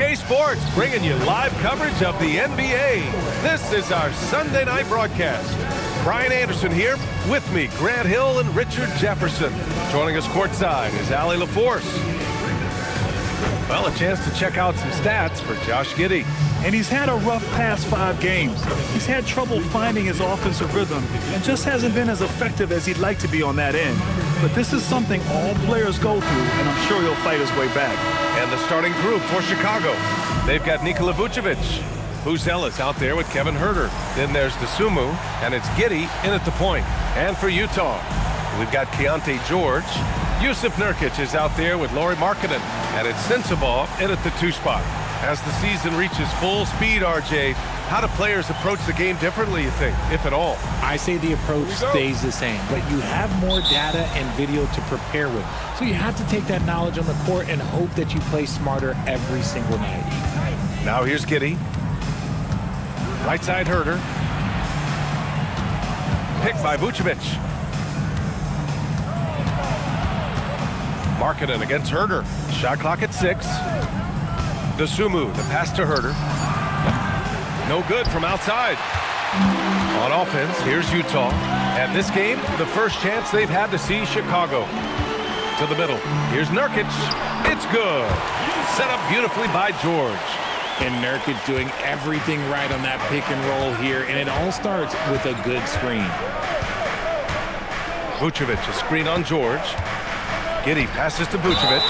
EA Sports, bringing you live coverage of the NBA. This is our Sunday night broadcast. Brian Anderson here, with me, Grant Hill and Richard Jefferson. Joining us courtside is Allie LaForce. Well, a chance to check out some stats for Josh Giddey. And he's had a rough past 5 games. He's had trouble finding his offensive rhythm and just hasn't been as effective as he'd like to be on that end. But this is something all players go through, and I'm sure he'll fight his way back. And the starting group for Chicago. They've got Nikola Vucevic, Vucevic out there with Kevin Huerter. Then there's Dosunmu, and it's Giddey in at the point. And for Utah, we've got Keontae George. Jusuf Nurkic is out there with Lauri Markkanen, and it's Sensabaugh in at the 2 spot. As the season reaches full speed, RJ, how do players approach the game differently, you think, if at all? I say the approach stays the same, but you have more data and video to prepare with. So you have to take that knowledge on the court and hope that you play smarter every single night. Now here's Giddey. Right side Huerter. Picked by Vucevic. Markkanen against Huerter. Shot clock at 6. Dosunmu, the pass to Huerter. No good from outside. On offense, here's Utah. And this game, the first chance they've had to see Chicago. To the middle. Here's Nurkic. It's good. Set up beautifully by George. And Nurkic doing everything right on that pick and roll here. And it all starts with a good screen. Vucevic, a screen on George. Giddey passes to Vucevic.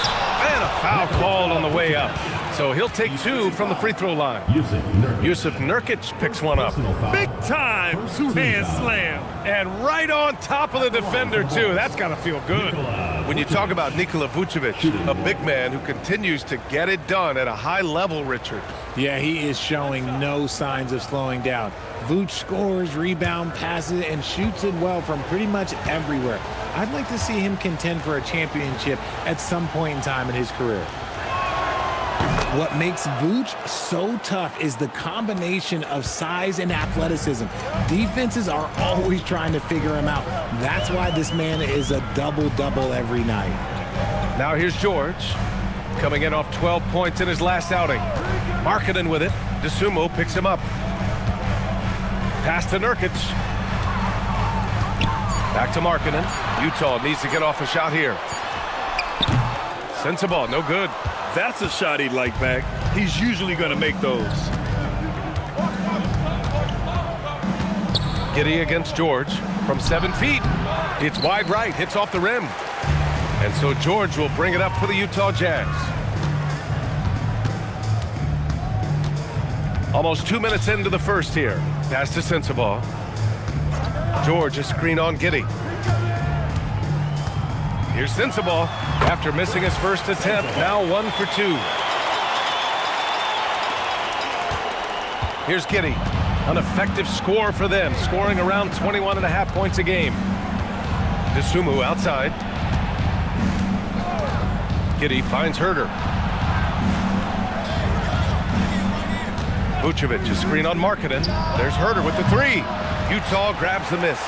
And a foul called on the way up. So he'll take 2 from the free throw line. Jusuf Nurkic picks one up. Big time 2-hand slam. And right on top of the defender, too. That's got to feel good. When you talk about Nikola Vucevic, a big man who continues to get it done at a high level, Richard. Yeah, he is showing no signs of slowing down. Vuce scores, rebound, passes, and shoots it well from pretty much everywhere. I'd like to see him contend for a championship at some point in time in his career. What makes Vuce so tough is the combination of size and athleticism. Defenses are always trying to figure him out. That's why this man is a double-double every night. Now here's George, coming in off 12 points in his last outing. Markkanen with it. Dosunmu picks him up. Pass to Nurkic. Back to Markkanen. Utah needs to get off a shot here. Sensabaugh, no good. That's a shot he'd like back. He's usually going to make those. Giddey against George from 7 feet. It's wide right, hits off the rim. And so George will bring it up for the Utah Jazz. Almost 2 minutes into the first here. Pass to Sensabaugh. George, a screen on Giddey. Here's Sensabaugh. After missing his first attempt, now 1 for 2. Here's Giddey. An effective score for them, scoring around 21.5 points a game. Dosunmu outside. Giddey finds Huerter. Vucevic, a screen on Markkanen. There's Huerter with the 3. Utah grabs the miss.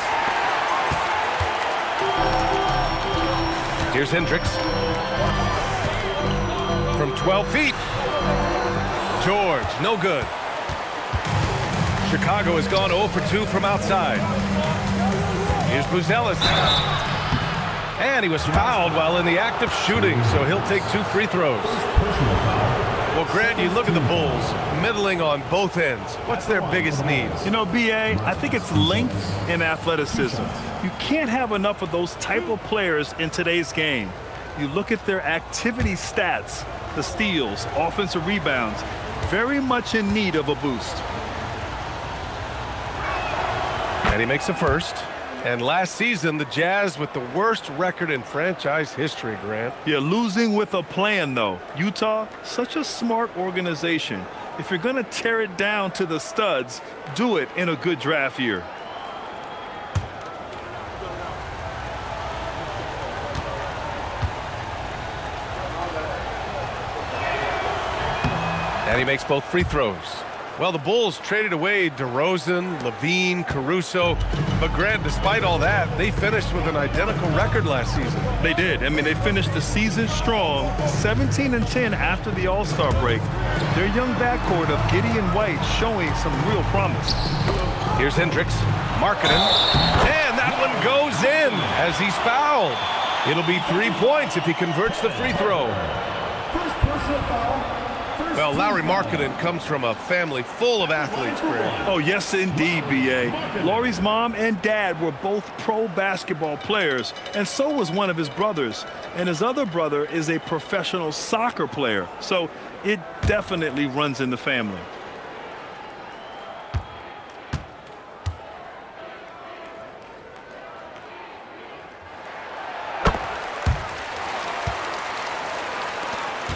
Here's Hendricks. From 12 feet. George, no good. Chicago has gone 0 for 2 from outside. Here's Vucevic. And he was fouled while in the act of shooting, so he'll take 2 free throws. Well, Grant, you look at the Bulls, middling on both ends. What's their biggest needs? You know, B.A., I think it's length and athleticism. You can't have enough of those type of players in today's game. You look at their activity stats, the steals, offensive rebounds, very much in need of a boost. And he makes a first. And last season, the Jazz with the worst record in franchise history, Grant. Yeah, losing with a plan, though. Utah, such a smart organization. If you're going to tear it down to the studs, do it in a good draft year. And he makes both free throws. Well, the Bulls traded away DeRozan, LaVine, Caruso. But Grant, despite all that, they finished with an identical record last season. They did. I mean, they finished the season strong, 17-10 after the All-Star break. Their young backcourt of Giddey and White showing some real promise. Here's Hendricks, Markkanen, and that one goes in as he's fouled. It'll be 3 points if he converts the free throw. First personal foul. Well, Lauri Markkanen comes from a family full of athletes, Grant. Oh, yes, indeed, B.A. Lauri's mom and dad were both pro basketball players, and so was one of his brothers. And his other brother is a professional soccer player, so it definitely runs in the family.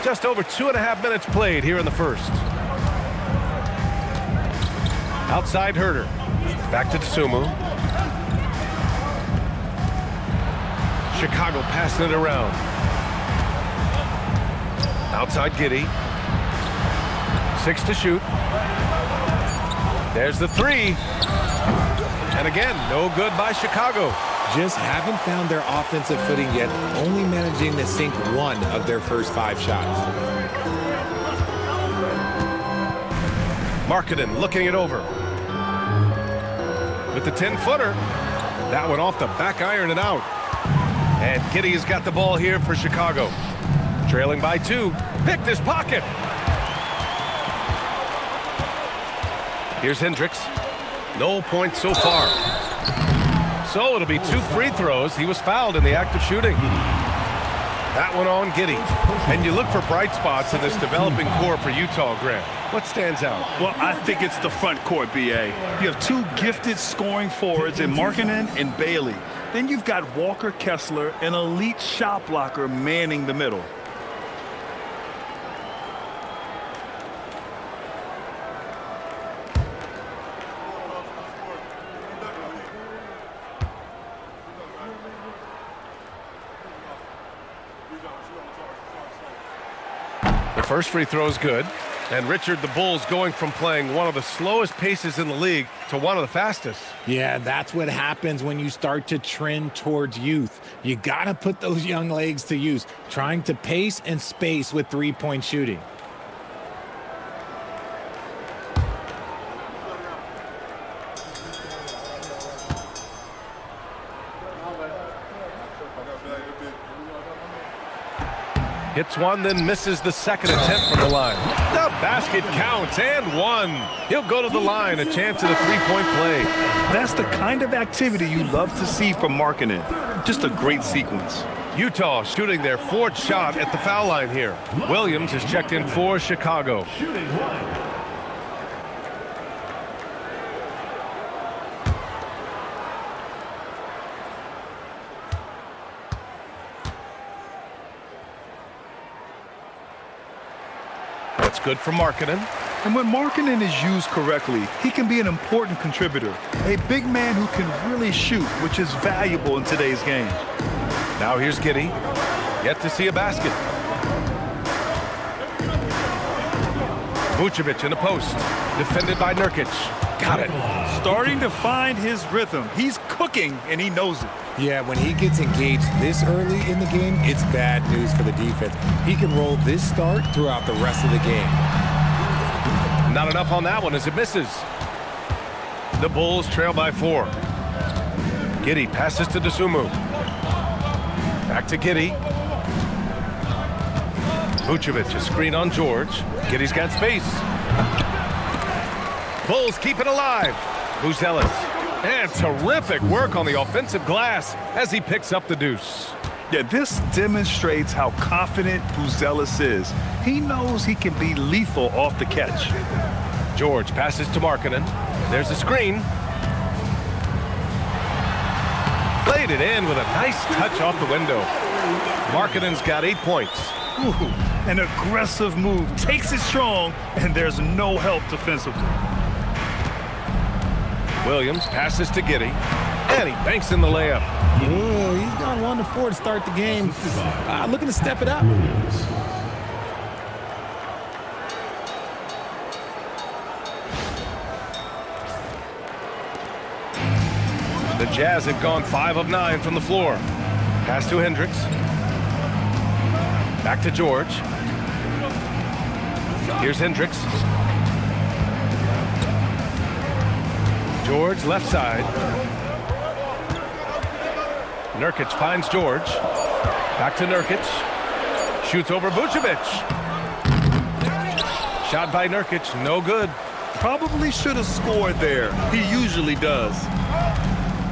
Just over 2.5 minutes played here in the first. Outside Herter. Back to Dosunmu. Chicago passing it around. Outside Giddey. 6 to shoot. There's the 3. And again, no good by Chicago. Just haven't found their offensive footing yet, only managing to sink 1 of their first 5 shots. Markkanen looking it over. With the 10-footer. That one off the back iron and out. And Giddey has got the ball here for Chicago. Trailing by 2. Picked his pocket. Here's Hendricks. No points so far. So it'll be 2 free throws. He was fouled in the act of shooting. That one on Giddey. And you look for bright spots in this developing core for Utah, Grant. What stands out? Well, I think it's the front court, B.A. You have 2 gifted scoring forwards in Markkanen and Bailey. Then you've got Walker Kessler, an elite shot blocker, manning the middle. The first free throw is good. And Richard, the Bulls going from playing one of the slowest paces in the league to one of the fastest. Yeah, that's what happens when you start to trend towards youth. You got to put those young legs to use, trying to pace and space with three-point shooting. Hits one, then misses the second attempt from the line. The basket counts, and 1. He'll go to the line, a chance at a three-point play. That's the kind of activity you love to see from Markkanen. Just a great sequence. Utah shooting their 4th shot at the foul line here. Williams is checked in for Chicago. That's good for Markkanen. And when Markkanen is used correctly, he can be an important contributor. A big man who can really shoot, which is valuable in today's game. Now here's Giddey. Yet to see a basket. Vucevic in the post. Defended by Nurkic. Got it. Starting to find his rhythm. He's cooking, and he knows it. Yeah, when he gets engaged this early in the game, it's bad news for the defense. He can roll this start throughout the rest of the game. Not enough on that one as it misses. The Bulls trail by 4. Giddey passes to Dosunmu. Back to Giddey. Vucevic, a screen on George. Giddey's got space. Bulls keep it alive. Vucevic. And terrific work on the offensive glass as he picks up the deuce. Yeah, this demonstrates how confident Vucevic is. He knows he can be lethal off the catch. George passes to Markkanen. There's a screen. Played it in with a nice touch off the window. Markkanen's got 8 points. Ooh, an aggressive move. Takes it strong, and there's no help defensively. Williams passes to Giddey, and he banks in the layup. Ooh, he's gone 1 to 4 to start the game. Looking to step it up. The Jazz have gone 5 of 9 from the floor. Pass to Hendricks. Back to George. Here's Hendricks. George left side. Nurkic finds George. Back to Nurkic. Shoots over Vucevic. Shot by Nurkic, no good. Probably should have scored there. He usually does.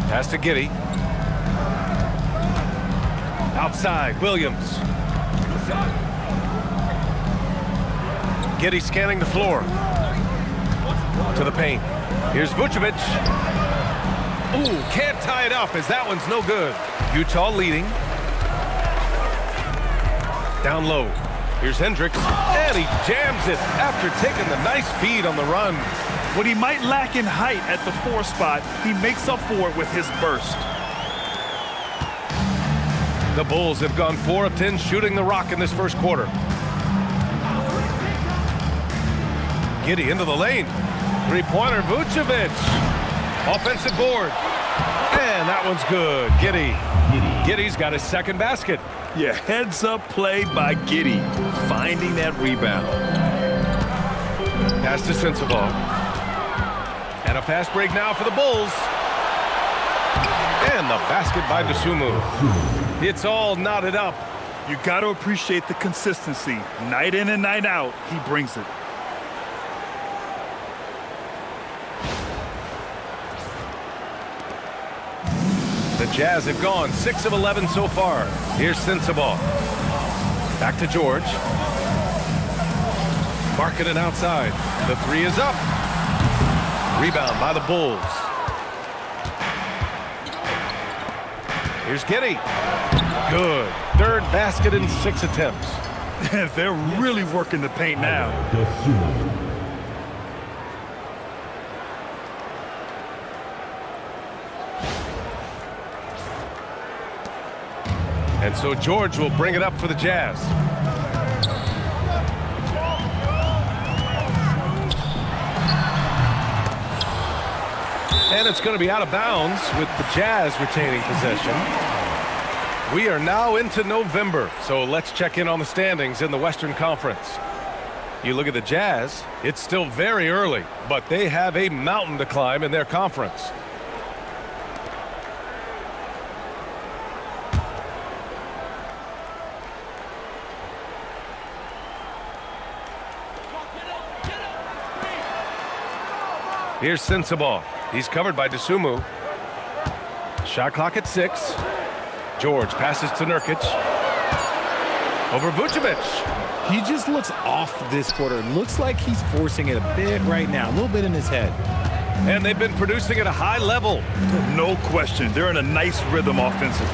Pass to Giddey. Outside, Williams. Giddey scanning the floor. To the paint. Here's Vucevic. Ooh, can't tie it up as that one's no good. Utah leading. Down low. Here's Hendricks, and he jams it after taking the nice feed on the run. What he might lack in height at the 4 spot, he makes up for it with his burst. The Bulls have gone 4 of 10 shooting the rock in this first quarter. Giddey into the lane. Three-pointer, Vucevic. Offensive board. And that one's good. Giddey's got his second basket. Yeah, heads-up play by Giddey, finding that rebound. Pass to Sensabaugh. And a fast break now for the Bulls. And the basket by Dosunmu. It's all knotted up. You got to appreciate the consistency. Night in and night out, he brings it. The Jazz have gone 6 of 11 so far. Here's Sensabaugh. Back to George. Markkanen outside. The 3 is up. Rebound by the Bulls. Here's Giddey. Good. Third basket in 6 attempts. They're really working the paint now. And so George will bring it up for the Jazz. And it's going to be out of bounds with the Jazz retaining possession. We are now into November, so let's check in on the standings in the Western Conference. You look at the Jazz, it's still very early, but they have a mountain to climb in their conference. Here's Sensabaugh. He's covered by Dosunmu. Shot clock at 6. George passes to Nurkic. Over Vucevic. He just looks off this quarter. Looks like he's forcing it a bit right now. A little bit in his head. And they've been producing at a high level. No question. They're in a nice rhythm offensively.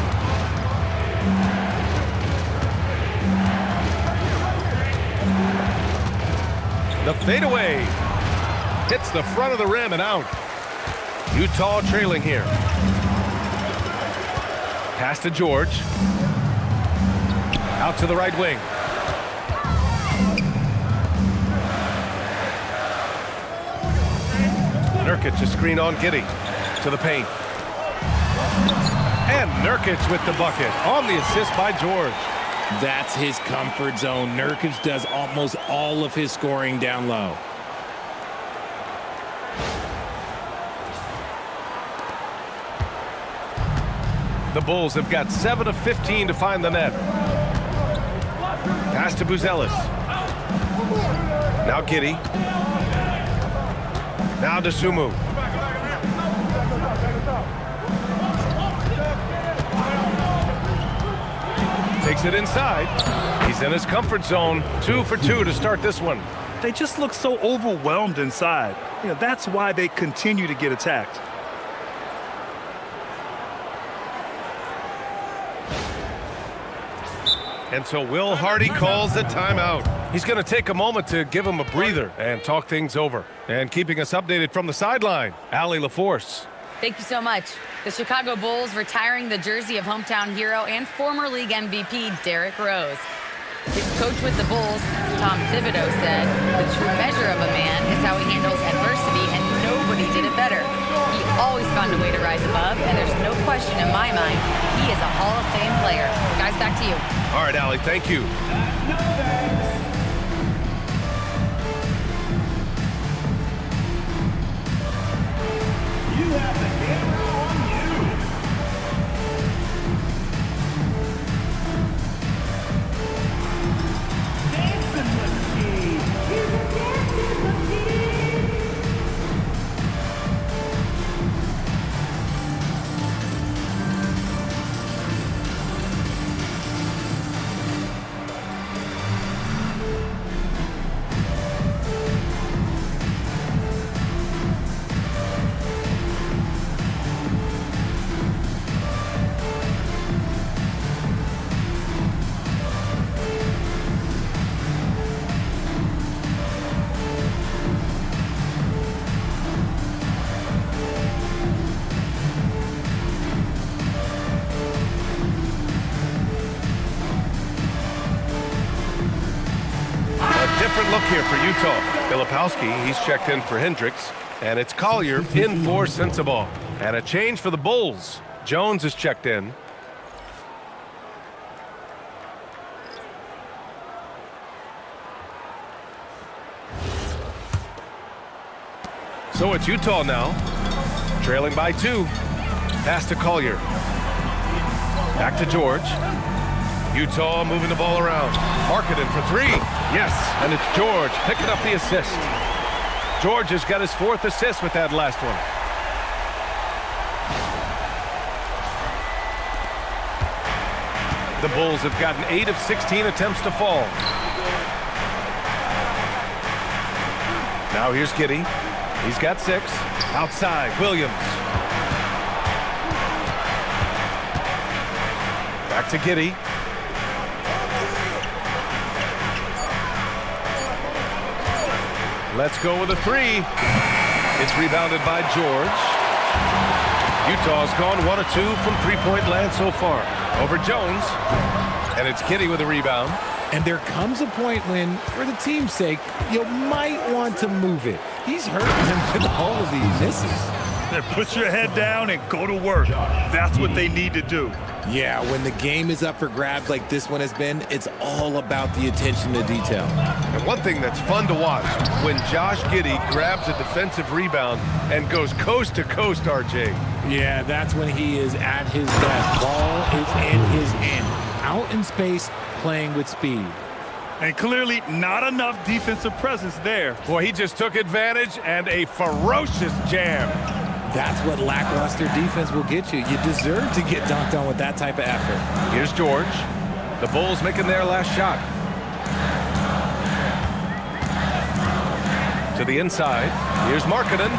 The fadeaway. Hits the front of the rim and out. Utah trailing here. Pass to George. Out to the right wing. Nurkic a screen on Giddey. To the paint. And Nurkic with the bucket on the assist by George. That's his comfort zone. Nurkic does almost all of his scoring down low. The Bulls have got 7 of 15 to find the net. Pass to Buzelis. Now Giddey. Now Dosunmu. Takes it inside. He's in his comfort zone. 2 for 2 to start this one. They just look so overwhelmed inside. You know, that's why they continue to get attacked. And so Will Hardy calls the timeout. He's going to take a moment to give him a breather and talk things over. And keeping us updated from the sideline, Allie LaForce. Thank you so much. The Chicago Bulls retiring the jersey of hometown hero and former league MVP Derrick Rose. His coach with the Bulls, Tom Thibodeau, said, "The true measure of a man is how he handles adversity, and nobody did it better. He always found a way to rise rise above, and there's no question in my mind he is a Hall of Fame player. Guys, back to you. All right, Allie, thank you. You have the camera on you. Dancing machine. He's a dancing machine. Different look here for Utah. Filipowski, he's checked in for Hendricks. And it's Collier in for Sensabaugh. And a change for the Bulls. Jones is checked in. So it's Utah now. Trailing by 2. Pass to Collier. Back to George. Utah moving the ball around. Markkanen for 3. Yes, and it's George picking up the assist. George has got his 4th assist with that last one. The Bulls have gotten 8 of 16 attempts to fall. Now here's Giddey. He's got 6. Outside, Williams. Back to Giddey. Let's go with a 3. It's rebounded by George. Utah's gone 1 of 2 from three-point land so far. Over Jones. And it's Giddey with a rebound. And there comes a point when, for the team's sake, you might want to move it. He's hurting them with all of these misses. Then put your head down and go to work. That's what they need to do. Yeah, when the game is up for grabs like this one has been, it's all about the attention to detail. And one thing that's fun to watch, when Josh Giddey grabs a defensive rebound and goes coast to coast, RJ. Yeah, that's when he is at his best. Ball is in his hand. Out in space, playing with speed. And clearly not enough defensive presence there. Boy, he just took advantage and a ferocious jam. That's what lackluster defense will get you. You deserve to get dunked on with that type of effort. Here's George. The Bulls making their last shot. To the inside. Here's Markkanen.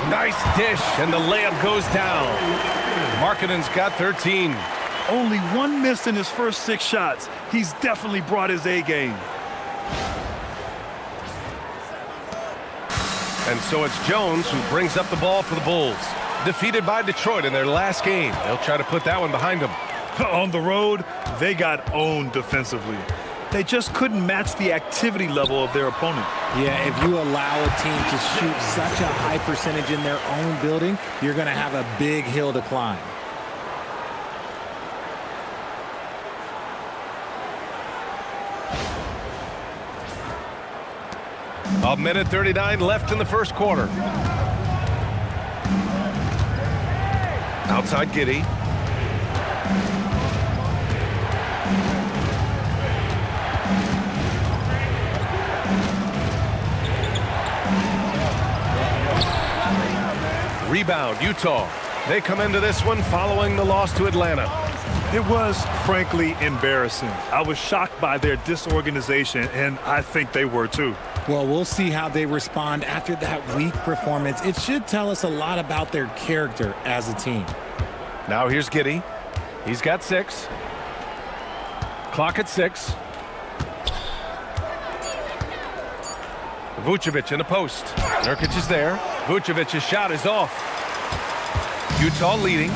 Nice dish, and the layup goes down. Markkanen's got 13. Only 1 miss in his first 6 shots. He's definitely brought his A game. And so it's Jones who brings up the ball for the Bulls. Defeated by Detroit in their last game. They'll try to put that one behind them. On the road, they got owned defensively. They just couldn't match the activity level of their opponent. Yeah, if you allow a team to shoot such a high percentage in their own building, you're going to have a big hill to climb. A minute 39 left in the first quarter. Outside Giddey. Rebound, Utah. They come into this one following the loss to Atlanta. It was, frankly, embarrassing. I was shocked by their disorganization, and I think they were too. Well, we'll see how they respond after that weak performance. It should tell us a lot about their character as a team. Now here's Giddey. He's got 6. Clock at 6. Vucevic in the post. Nurkic is there. Vucevic's shot is off. Utah leading.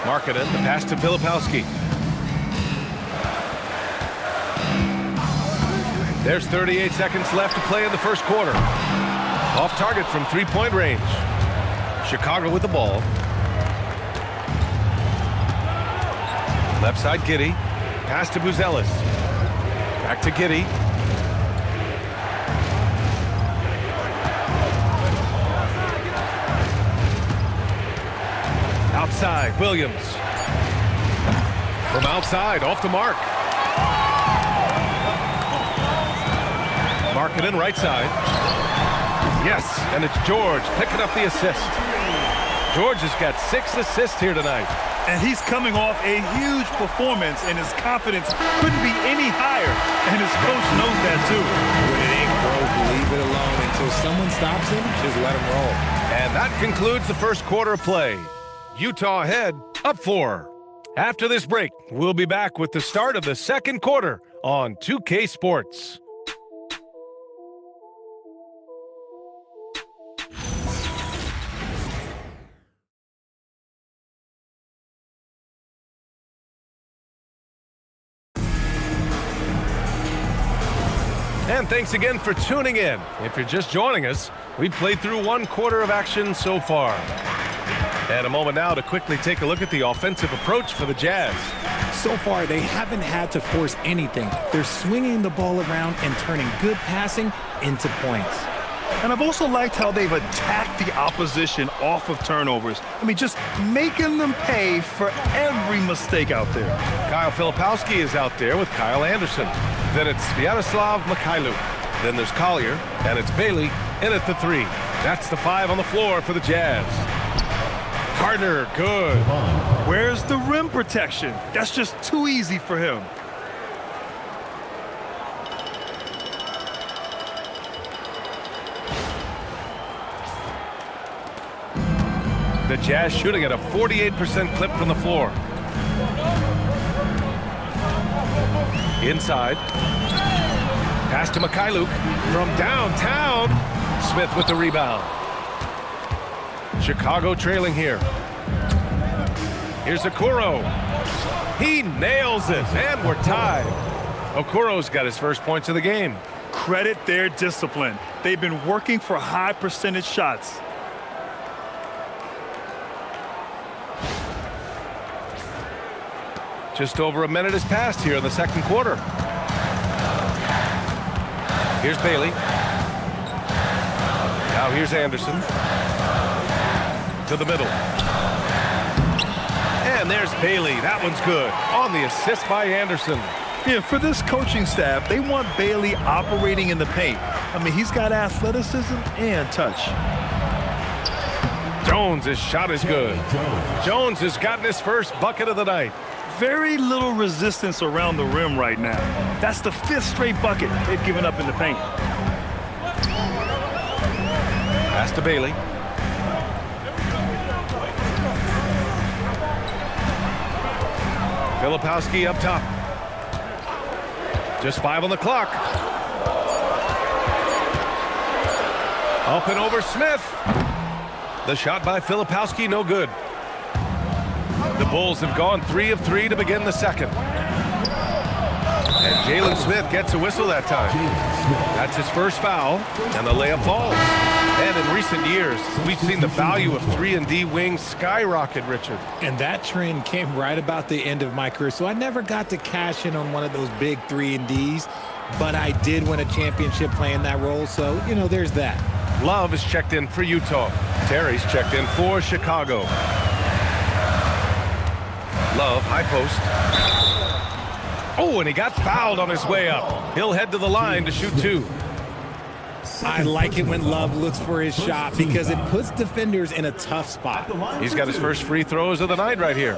Markkanen, the pass to Filipowski. There's 38 seconds left to play in the first quarter. Off target from three-point range. Chicago with the ball. Left side, Giddey. Pass to Vucevic. Back to Giddey. Outside, Williams. From outside, off the mark. Markkanen, right side. Yes, and it's George picking up the assist. George has got 6 assists here tonight. And he's coming off a huge performance, and his confidence couldn't be any higher. And his coach knows that, too. When it ain't broke, leave it alone. Until someone stops him, just let him roll. And that concludes the first quarter of play. Utah ahead, up 4. After this break, we'll be back with the start of the second quarter on 2K Sports. And thanks again for tuning in. If you're just joining us, we've played through 1 quarter of action so far. And a moment now to quickly take a look at the offensive approach for the Jazz. So far, they haven't had to force anything. They're swinging the ball around and turning good passing into points. And I've also liked how they've attacked the opposition off of turnovers. I mean, just making them pay for every mistake out there. Kyle Filipowski is out there with Kyle Anderson. Then it's Sviatoslav Mikhailuk. Then there's Collier, and it's Bailey in at the 3. That's the 5 on the floor for the Jazz. Carter, good. Where's the rim protection? That's just too easy for him. The Jazz shooting at a 48% clip from the floor. Inside. Pass to Mikhailuk from downtown. Smith with the rebound. Chicago trailing here. Here's Okoro. He nails it, and we're tied. Okoro's got his first points of the game. Credit their discipline. They've been working for high percentage shots. Just over a minute has passed here in the second quarter. Here's Bailey. Now here's Anderson. To the middle. And there's Bailey. That one's good. On the assist by Anderson. Yeah, for this coaching staff, they want Bailey operating in the paint. I mean, he's got athleticism and touch. Jones' shot is good. Jones has gotten his first bucket of the night. Very little resistance around the rim right now. That's the 5th straight bucket they've given up in the paint. Pass to Bailey. Filipowski up top. Just 5 on the clock. Up and over Smith. The shot by Filipowski, no good. The Bulls have gone 3 of 3 to begin the second. And Jalen Smith gets a whistle that time. That's his first foul, and the layup falls. And in recent years, we've seen the value of 3-and-D wings skyrocket, Richard. And that trend came right about the end of my career, so I never got to cash in on one of those big 3-and-Ds, but I did win a championship playing that role, so, you know, there's that. Love is checked in for Utah. Terry's checked in for Chicago. Love, high post. Oh, and he got fouled on his way up. He'll head to the line to shoot 2. I like it when Love looks for his shot because it puts defenders in a tough spot. He's got his first free throws of the night right here.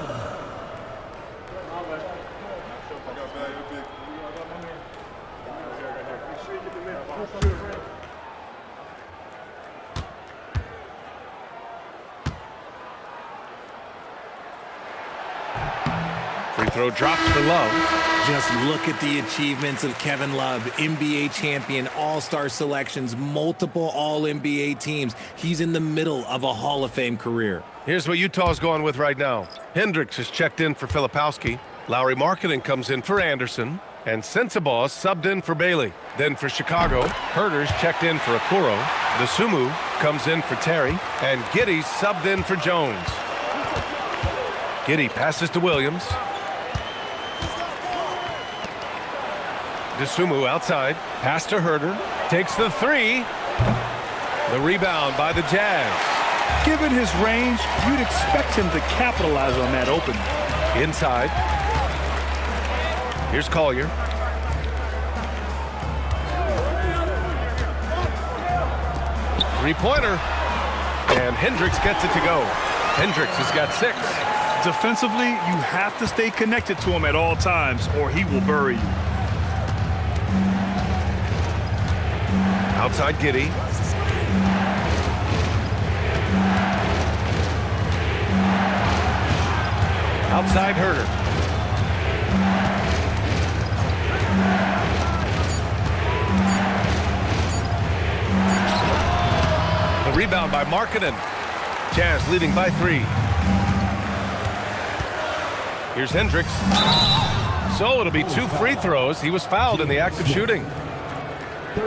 Free throw drops for Love. Just look at the achievements of Kevin Love, NBA champion, all-star selections, multiple all-NBA teams. He's in the middle of a Hall of Fame career. Here's what Utah's going with right now. Hendricks is checked in for Filipowski. Lauri Markkanen comes in for Anderson. And Sensabaugh subbed in for Bailey. Then for Chicago, Herter's checked in for Okoro. Dosunmu comes in for Terry. And Giddey subbed in for Jones. Giddey passes to Williams. Dosunmu outside. Pass to Herter. Takes the three. The rebound by the Jazz. Given his range, you'd expect him to capitalize on that opening. Inside. Here's Collier. Three-pointer. And Hendricks gets it to go. Hendricks has got 6. Defensively, you have to stay connected to him at all times or he will bury you. Outside Giddey. Outside Herter. The rebound by Markkanen. Jazz leading by 3. Here's Hendricks. So it'll be 2 free throws. He was fouled in the act of shooting.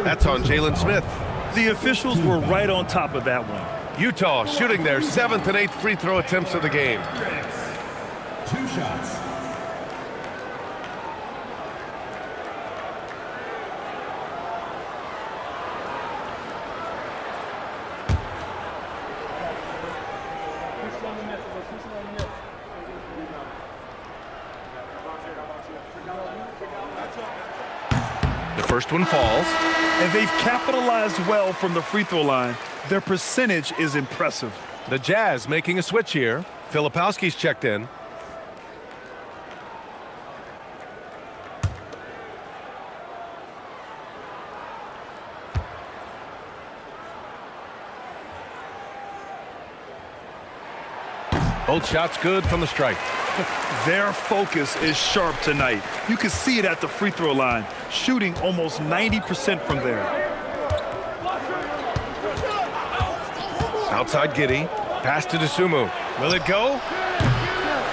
That's on Jalen Smith. The officials were right on top of that one. Utah shooting their 7th and 8th free throw attempts of the game. 2 shots. The first one falls. And they've capitalized well from the free throw line. Their percentage is impressive. The Jazz making a switch here. Filipowski's checked in. Both shots good from the strike. Their focus is sharp tonight. You can see it at the free throw line, shooting almost 90% from there. Outside Giddey. Pass to Dosunmu. Will it go?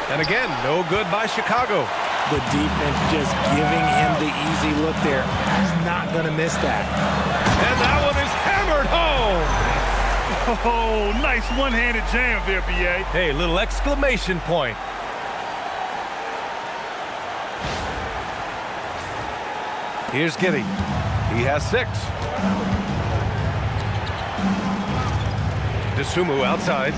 And again, no good by Chicago. The defense just giving him the easy look there. He's not going to miss that. And that one is hammered home. Oh, nice one-handed jam there, B.A. Hey, little exclamation point. Here's Giddey. He has 6. Dosunmu outside.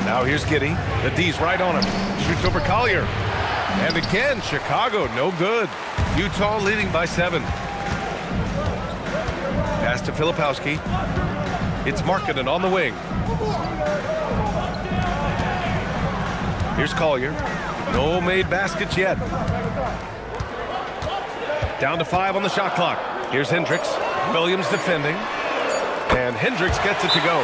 Now here's Giddey. The D's right on him. Shoots over Collier. And again, Chicago, no good. Utah leading by 7. Pass to Filipowski. It's Markkanen on the wing. Here's Collier. No made baskets yet. Down to 5 on the shot clock. Here's Hendricks. Williams defending. And Hendricks gets it to go.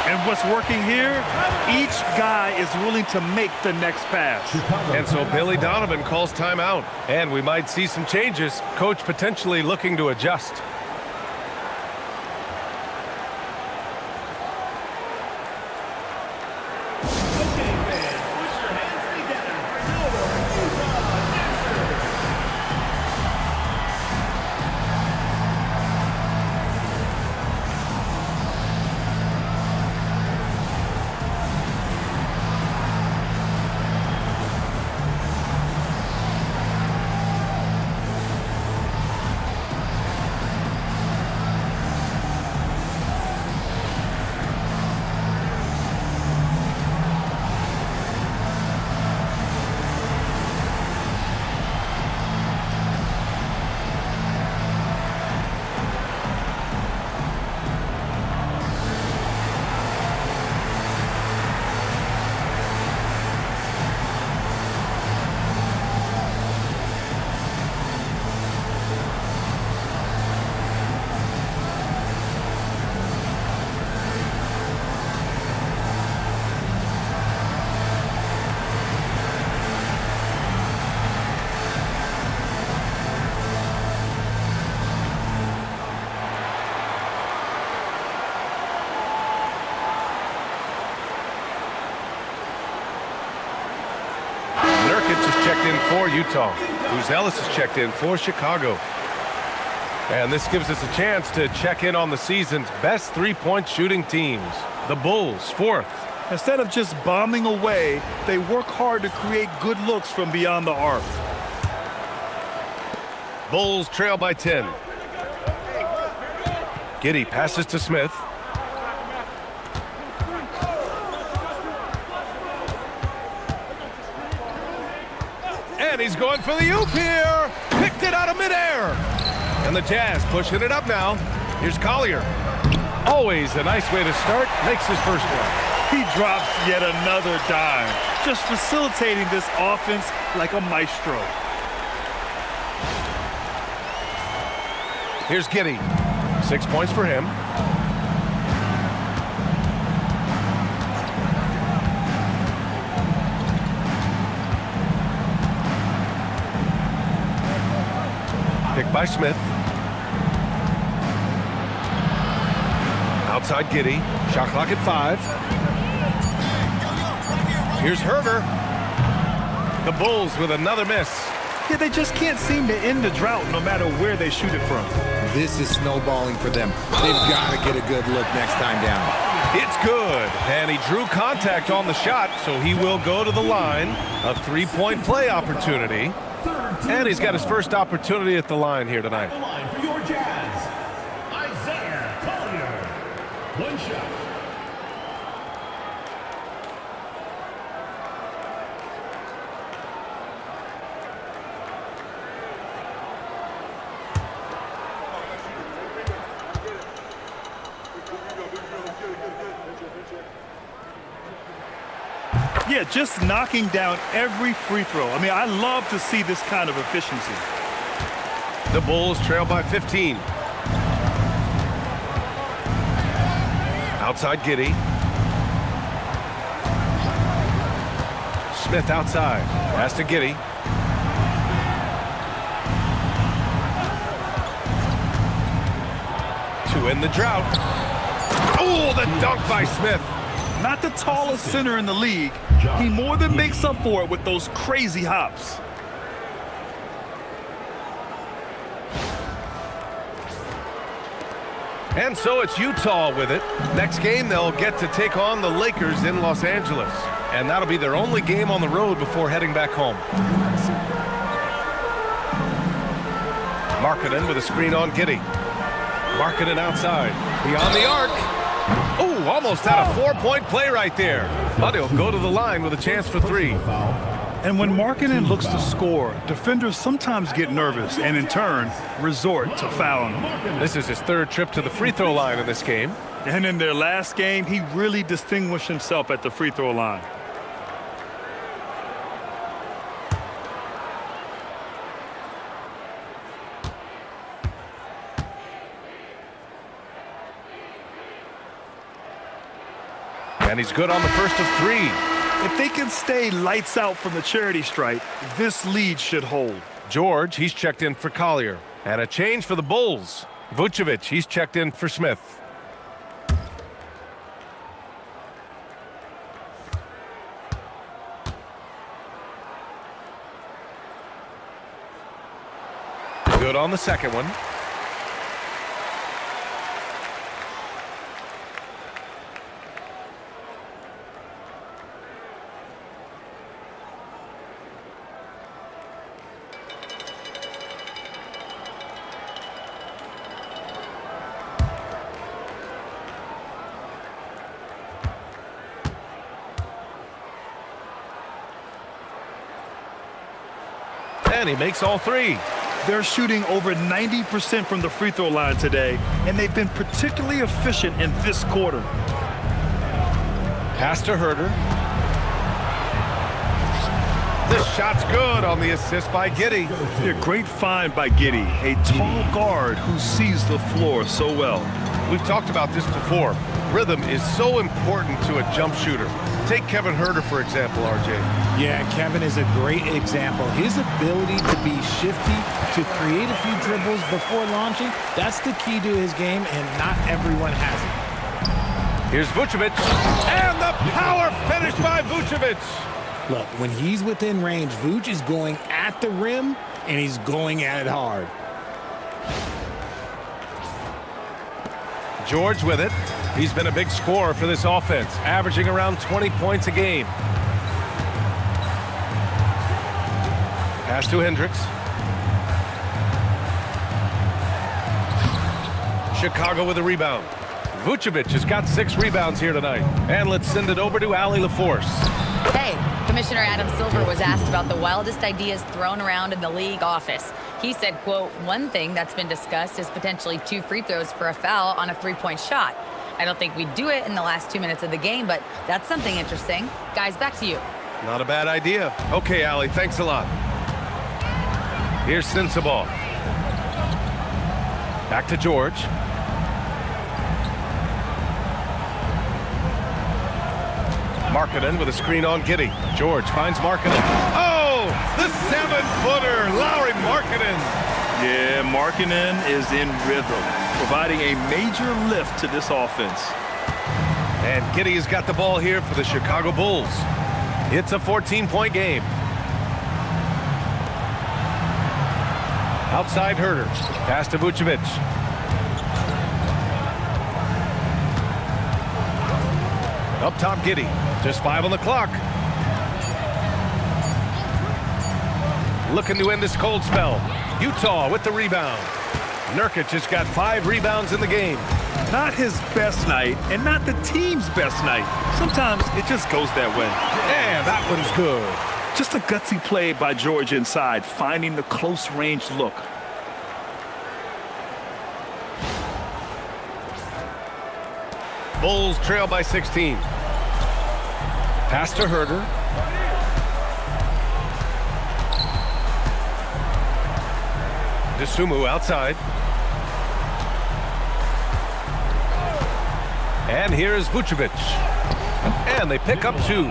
And what's working here? Each guy is willing to make the next pass. And so Billy Donovan calls timeout. And we might see some changes. Coach potentially looking to adjust. for Utah. Vucevic is checked in for Chicago. And this gives us a chance to check in on the season's best three-point shooting teams. The Bulls, 4th. Instead of just bombing away, they work hard to create good looks from beyond the arc. Bulls trail by 10. Giddey passes to Smith. And he's going for the oop here. Picked it out of midair. And the Jazz pushing it up now. Here's Collier. Always a nice way to start. Makes his first one. He drops yet another dime. Just facilitating this offense like a maestro. Here's Giddey. 6 points for him. Picked by Smith. Outside Giddey. Shot clock at 5. Here's Herter. The Bulls with another miss. Yeah, they just can't seem to end the drought no matter where they shoot it from. This is snowballing for them. They've got to get a good look next time down. It's good. And he drew contact on the shot, so he will go to the line. A three-point play opportunity. And he's got his first opportunity at the line here tonight. The line for your Jazz, Isaiah Collier. One shot. Yeah, just knocking down every free throw. I mean, I love to see this kind of efficiency. The Bulls trail by 15. Outside Giddey. Smith outside. Pass to Giddey. To end the drought. Oh, the dunk by Smith. Not the tallest center in the league. He more than makes up for it with those crazy hops. And so it's Utah with it. Next game, they'll get to take on the Lakers in Los Angeles. And that'll be their only game on the road before heading back home. Markkanen with a screen on Giddey. Markkanen outside. Beyond the arc. Oh, almost had a four-point play right there. But he'll go to the line with a chance for three. And when Markkanen looks to score, defenders sometimes get nervous and, in turn, resort to fouling him. This is his third trip to the free throw line in this game. And in their last game, he really distinguished himself at the free throw line. And he's good on the first of three. If they can stay lights out from the charity stripe, this lead should hold. George, he's checked in for Collier. And a change for the Bulls. Vucevic, he's checked in for Smith. Good on the second one. And he makes all three. They're shooting over 90% from the free throw line today, and they've been particularly efficient in this quarter. Pass to Herter. The shot's good on the assist by Giddey. A great find by Giddey, a tall guard who sees the floor so well. We've talked about this before. Rhythm is so important to a jump shooter. Take Kevin Herter, for example, RJ. Yeah, Kevin is a great example. His ability to be shifty, to create a few dribbles before launching, that's the key to his game, and not everyone has it. Here's Vucevic, and the power finish by Vucevic. Look, when he's within range, Vuce is going at the rim, and he's going at it hard. George with it. He's been a big scorer for this offense, averaging around 20 points a game. Pass to Hendricks. Chicago with a rebound. Vucevic has got 6 rebounds here tonight. And let's send it over to Allie LaForce. Hey, Commissioner Adam Silver was asked about the wildest ideas thrown around in the league office. He said, quote, one thing that's been discussed is potentially 2 free throws for a foul on a 3-point shot. I don't think we'd do it in the last 2 minutes of the game, but that's something interesting. Guys, back to you. Not a bad idea. Okay, Allie, thanks a lot. Here's Sensabaugh. Back to George. Markkanen with a screen on Giddey. George finds Markkanen. Oh, the 7-footer, Lauri Markkanen. Yeah, Markkanen is in rhythm, providing a major lift to this offense. And Giddey has got the ball here for the Chicago Bulls. It's a 14-point game. Outside Herter. Pass to Vucevic. Up top, Giddey. Just 5 on the clock. Looking to end this cold spell. Utah with the rebound. Nurkic has got 5 rebounds in the game. Not his best night, and not the team's best night. Sometimes it just goes that way. Yeah, that one's good. Just a gutsy play by George inside, finding the close-range look. Bulls trail by 16. Pass to Herter. DeSumo outside. And here's Vucevic. And they pick up 2.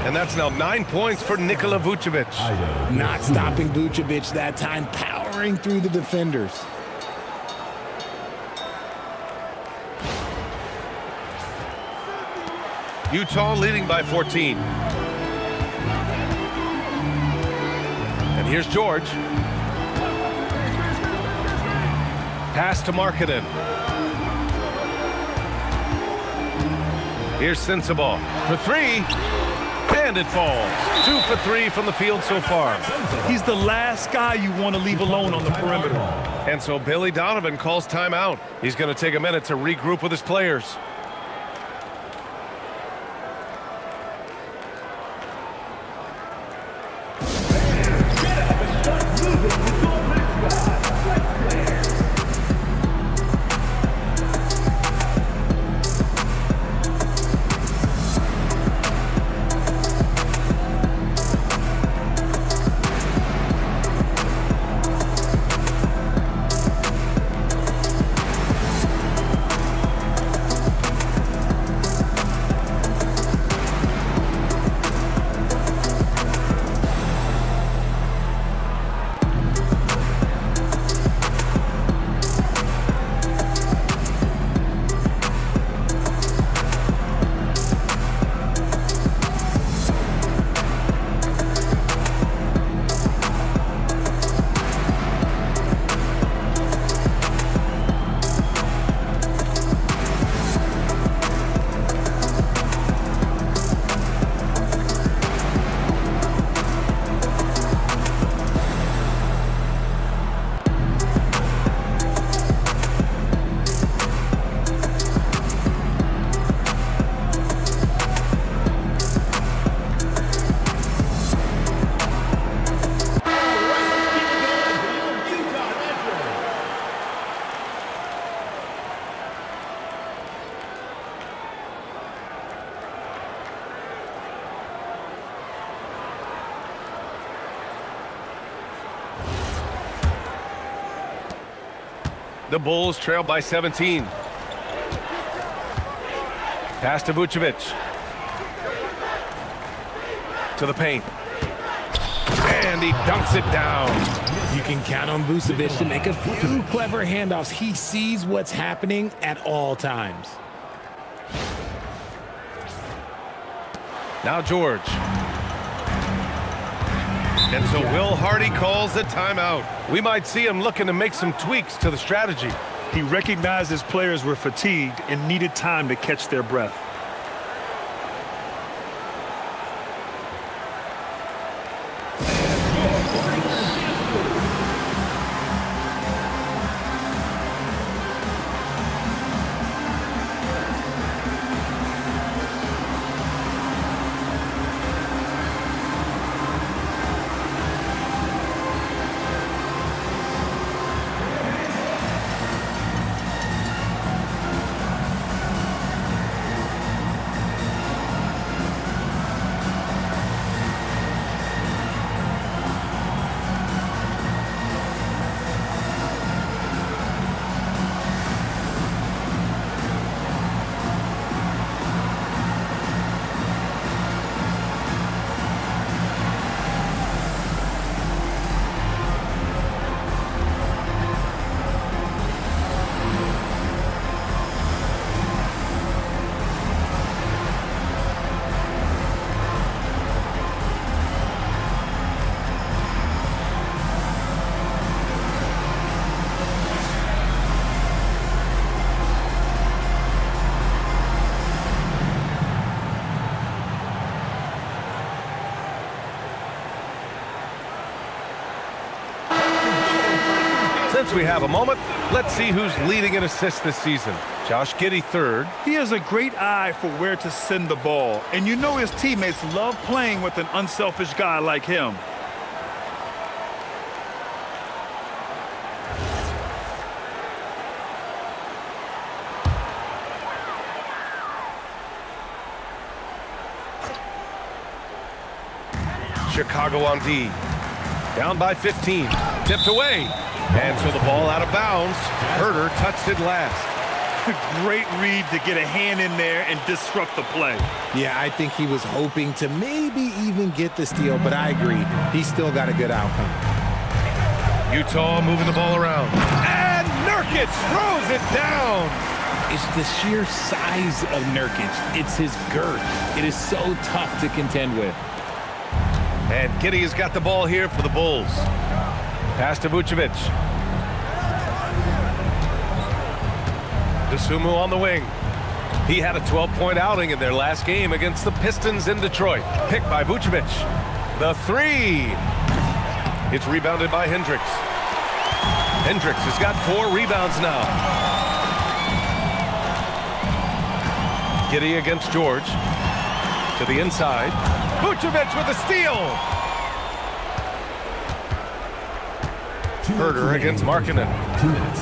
And that's now 9 points for Nikola Vucevic. Not stopping Vucevic that time, powering through the defenders. Utah leading by 14. And here's George. Pass to Markkanen. Here's Sensabaugh for 3. And it falls. 2 for 3 from the field so far. He's the last guy you want to leave alone on the perimeter. And so Billy Donovan calls timeout. He's going to take a minute to regroup with his players. The Bulls trail by 17. Pass to Vucevic. To the paint. And he dunks it down. You can count on Vucevic to make a few clever handoffs. He sees what's happening at all times. Now George. And so Will Hardy calls the timeout. We might see him looking to make some tweaks to the strategy. He recognized his players were fatigued and needed time to catch their breath. Since we have a moment, let's see who's leading in assists this season. Josh Giddey third. He has a great eye for where to send the ball, and you know his teammates love playing with an unselfish guy like him. Chicago on D. Down by 15. Tipped away. And so the ball out of bounds. Herter touched it last. Great read to get a hand in there and disrupt the play. Yeah, I think he was hoping to maybe even get the steal, but I agree. He still got a good outcome. Utah moving the ball around. And Nurkic throws it down. It's the sheer size of Nurkic. It's his girth. It is so tough to contend with. And Giddey has got the ball here for the Bulls. Pass to Vucevic. DeSumo on the wing. He had a 12-point outing in their last game against the Pistons in Detroit. Picked by Vucevic. The three. It's rebounded by Hendricks. Hendricks has got 4 rebounds now. Giddey against George. To the inside. Vucevic with a steal. Herter against Markkanen. 2 minutes.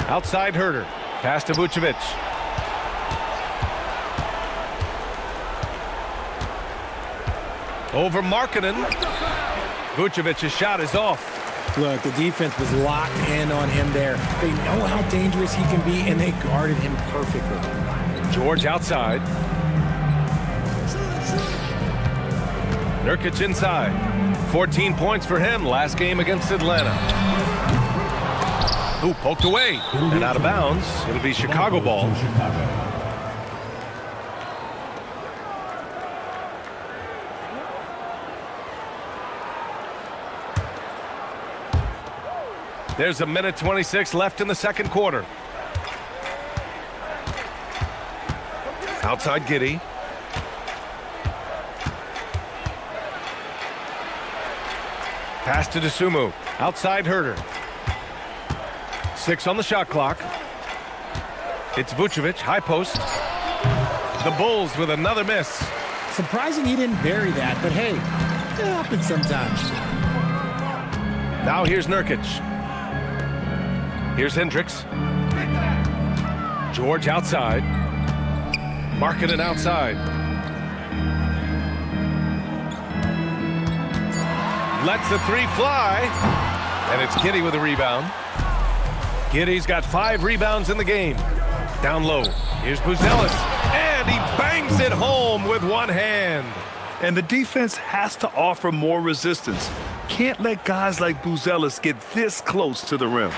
Outside Herter. Pass to Vucevic. Over Markkanen. Vucevic's shot is off. Look, the defense was locked in on him there. They know how dangerous he can be, and they guarded him perfectly. George outside. Nurkic inside. 14 points for him last game against Atlanta. Ooh, poked away and out of bounds. It'll be Chicago ball. There's a minute 26 left in the second quarter. Outside Giddey. Pass to DeSumo. Outside Herter. 6 on the shot clock. It's Vucevic, high post. The Bulls with another miss. Surprising he didn't bury that, but hey, it happens sometimes. Now here's Nurkic. Here's Hendricks. George outside. Markkanen outside. Lets the three fly. And it's Giddey with a rebound. Giddey's got 5 rebounds in the game. Down low. Here's Buzelis. And he bangs it home with one hand. And the defense has to offer more resistance. Can't let guys like Buzelis get this close to the rim.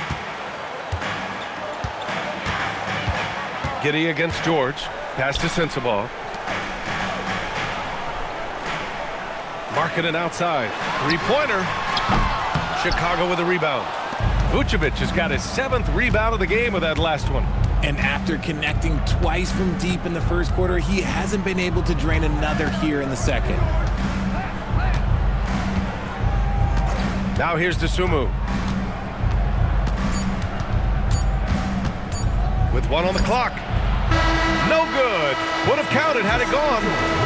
Giddey against George. Pass to Sensabaugh. Markkanen outside. Three-pointer. Chicago with a rebound. Vucevic has got his 7th rebound of the game with that last one. And after connecting twice from deep in the first quarter, he hasn't been able to drain another here in the second. Now here's Dosunmu. With 1 on the clock. No good. Would have counted had it gone.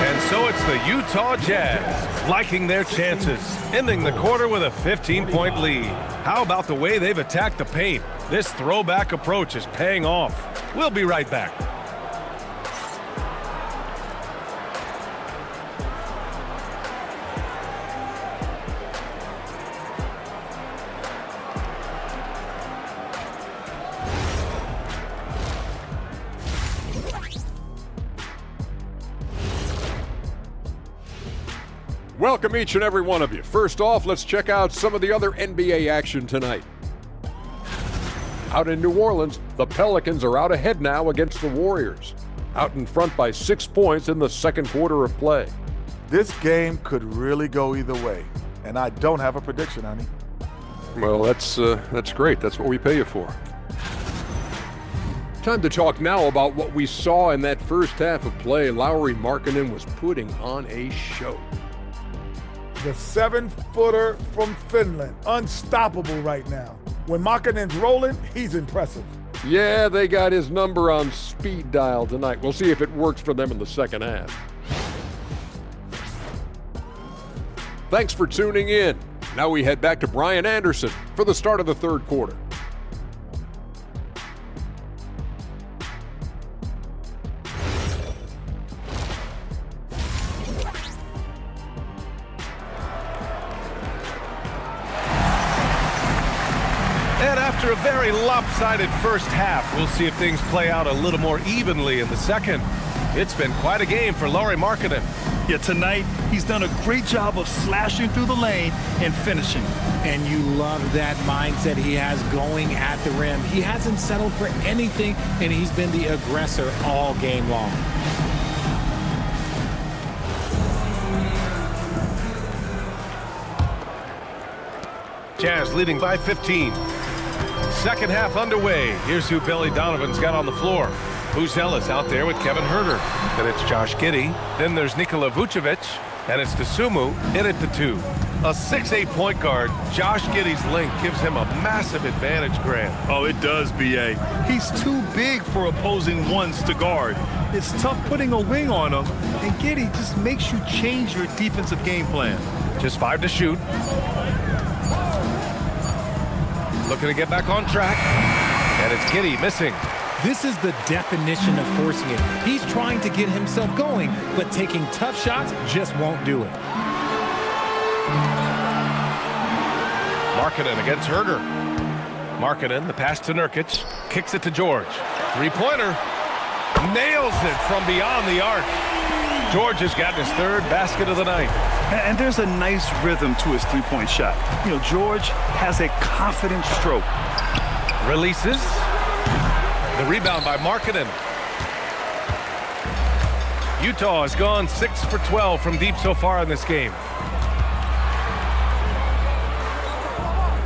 And so it's the Utah Jazz liking their chances, ending the quarter with a 15-point lead. How about the way they've attacked the paint? This throwback approach is paying off. We'll be right back. Welcome each and every one of you. First off, let's check out some of the other NBA action tonight. Out in New Orleans, the Pelicans are out ahead now against the Warriors. Out in front by 6 points in the second quarter of play. This game could really go either way, and I don't have a prediction, honey. Well, that's great. That's what we pay you for. Time to talk now about what we saw in that first half of play. Lauri Markkanen was putting on a show. The 7-footer from Finland, unstoppable right now. When Markkanen's rolling, he's impressive. Yeah, they got his number on speed dial tonight. We'll see if it works for them in the second half. Thanks for tuning in. Now we head back to Brian Anderson for the start of the third quarter. And after a very lopsided first half, we'll see if things play out a little more evenly in the second. It's been quite a game for Lauri Markkanen. Yeah, tonight he's done a great job of slashing through the lane and finishing. And you love that mindset he has going at the rim. He hasn't settled for anything, and he's been the aggressor all game long. Jazz leading by 15. Second half underway. Here's who Billy Donovan's got on the floor. Vucevic out there with Kevin Huerter. Then it's Josh Giddey. Then there's Nikola Vucevic. And it's Dosunmu in at the 2. A 6'8" point guard, Josh Giddey's length gives him a massive advantage, Grant. Oh, it does, B.A. He's too big for opposing ones to guard. It's tough putting a wing on him, and Giddey just makes you change your defensive game plan. Just 5 to shoot. Looking to get back on track. And it's Giddey missing. This is the definition of forcing it. He's trying to get himself going, but taking tough shots just won't do it. Markkanen against Huerter. Markkanen, the pass to Nurkic. Kicks it to George. Three-pointer. Nails it from beyond the arc. George has gotten his 3rd basket of the night. And there's a nice rhythm to his three-point shot. You know, George has a confident stroke. Releases. The rebound by Markkanen. Utah has gone 6 for 12 from deep so far in this game.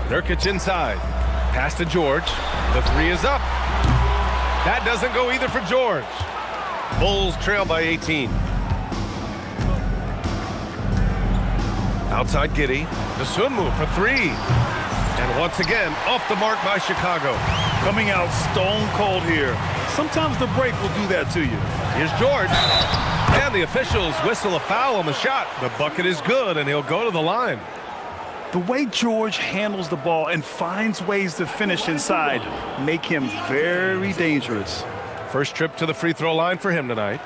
Nurkic inside. Pass to George. The 3 is up. That doesn't go either for George. Bulls trail by 18. Outside Giddey. Dosunmu for 3. And once again, off the mark by Chicago. Coming out stone cold here. Sometimes the break will do that to you. Here's George. And the officials whistle a foul on the shot. The bucket is good, and he'll go to the line. The way George handles the ball and finds ways to finish inside make him very dangerous. First trip to the free throw line for him tonight.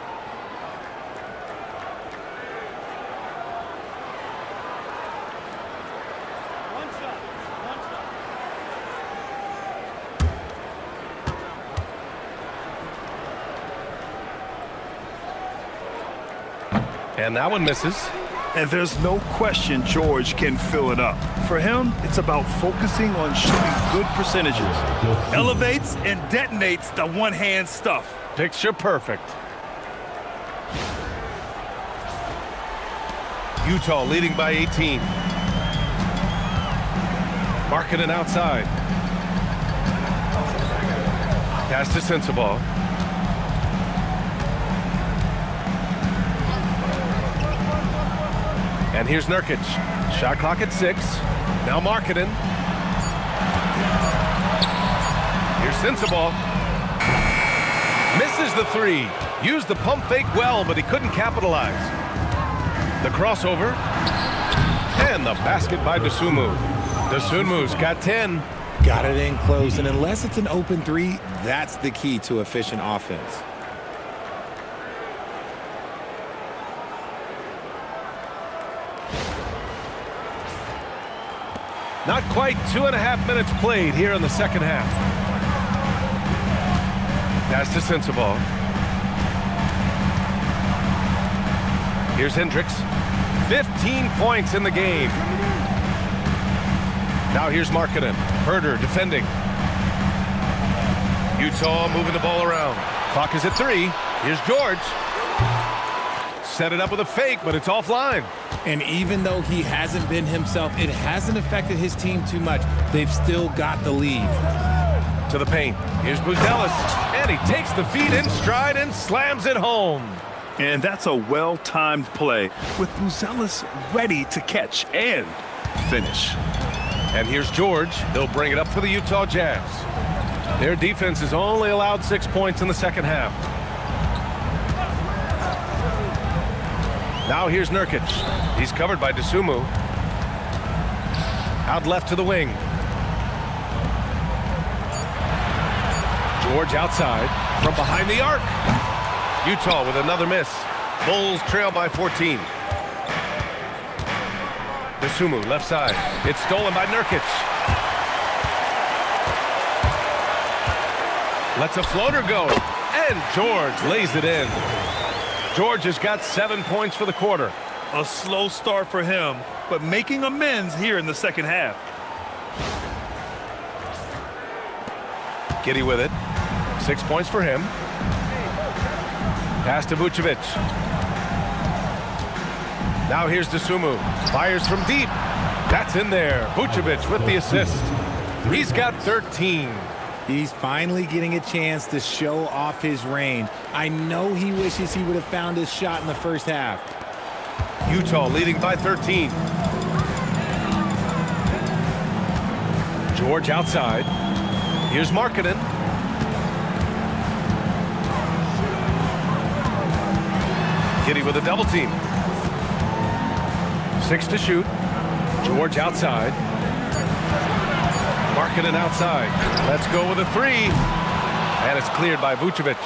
And that one misses. And there's no question George can fill it up. For him, it's about focusing on shooting good percentages. Elevates and detonates the one-hand stuff. Picture perfect. Utah leading by 18. Markkanen outside. Pass to Sensabaugh. And here's Nurkic. Shot clock at 6. Now Markkanen. Here's Sensabaugh. Misses the 3. Used the pump fake well, but he couldn't capitalize. The crossover. And the basket by Dosunmu. Dosunmu's got 10. Got it in close, and unless it's an open 3, that's the key to efficient offense. Not quite 2.5 minutes played here in the second half. Pass to Sensabaugh. Here's Hendricks. 15 points in the game. Now here's Markkanen. Herder defending. Utah moving the ball around. Clock is at 3. Here's George. Set it up with a fake, but it's offline. And even though he hasn't been himself, it hasn't affected his team too much. They've still got the lead. To the paint. Here's Buzelis. And he takes the feed in stride and slams it home. And that's a well-timed play with Buzelis ready to catch and finish. And here's George. They'll bring it up for the Utah Jazz. Their defense has only allowed 6 points in the second half. Now here's Nurkic. He's covered by Dosunmu. Out left to the wing. George outside from behind the arc. Utah with another miss. Bulls trail by 14. Dosunmu left side. It's stolen by Nurkic. Lets a floater go. And George lays it in. George has got 7 points for the quarter. A slow start for him, but making amends here in the second half. Giddey with it. 6 points for him. Pass to Vucevic. Now here's Dosunmu. Fires from deep. That's in there. Vucevic with the assist. He's got 13. He's finally getting a chance to show off his range. I know he wishes he would have found his shot in the first half. Utah leading by 13. George outside. Here's Markkanen. Giddey with a double team. 6 to shoot. George outside. Markkanen outside. Let's go with a 3. And it's cleared by Vucevic.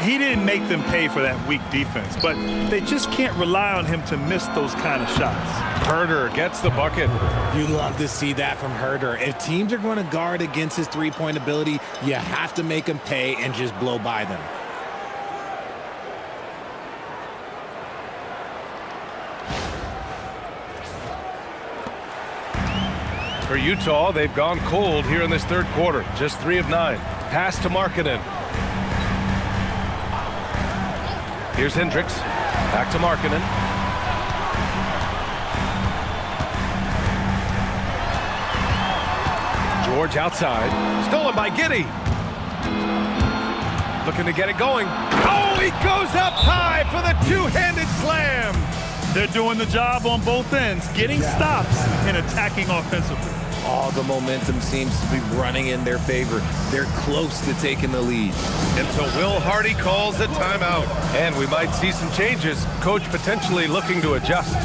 He didn't make them pay for that weak defense, but they just can't rely on him to miss those kind of shots. Herder gets the bucket. You love to see that from Herder. If teams are going to guard against his three-point ability, you have to make them pay and just blow by them. For Utah, they've gone cold here in this third quarter. Just 3 of 9. Pass to Markkanen. Here's Hendricks. Back to Markkanen. George outside. Stolen by Giddey. Looking to get it going. Oh, he goes up high for the two-handed slam. They're doing the job on both ends, getting stops and attacking offensively. All the momentum seems to be running in their favor. They're close to taking the lead. Until Will Hardy calls the timeout. And we might see some changes. Coach potentially looking to adjust.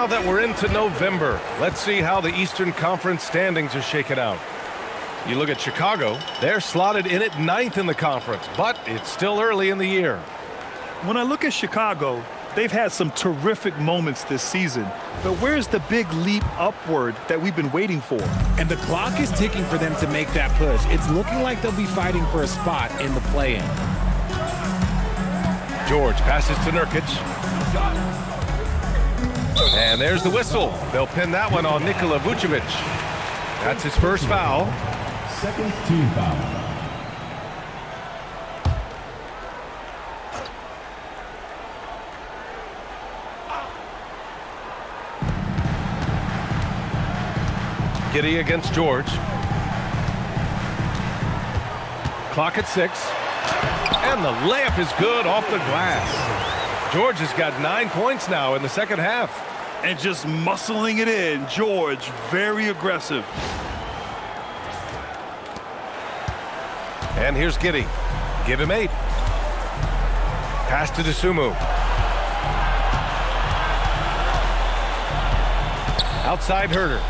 that we're into November, let's see how the Eastern Conference standings are shaken out. You look at Chicago, they're slotted in at 9th in the conference, but it's still early in the year. When I look at Chicago, they've had some terrific moments this season. But where's the big leap upward that we've been waiting for? And the clock is ticking for them to make that push. It's looking like they'll be fighting for a spot in the play-in. George passes to Nurkic. And there's the whistle. They'll pin that one on Nikola Vucevic. That's his first foul. Second team foul. Giddey against George. Clock at 6. And the layup is good off the glass. George has got 9 points now in the second half. And just muscling it in, George, very aggressive. And here's Giddey. Give him 8. Pass to Dosunmu. Outside Herter.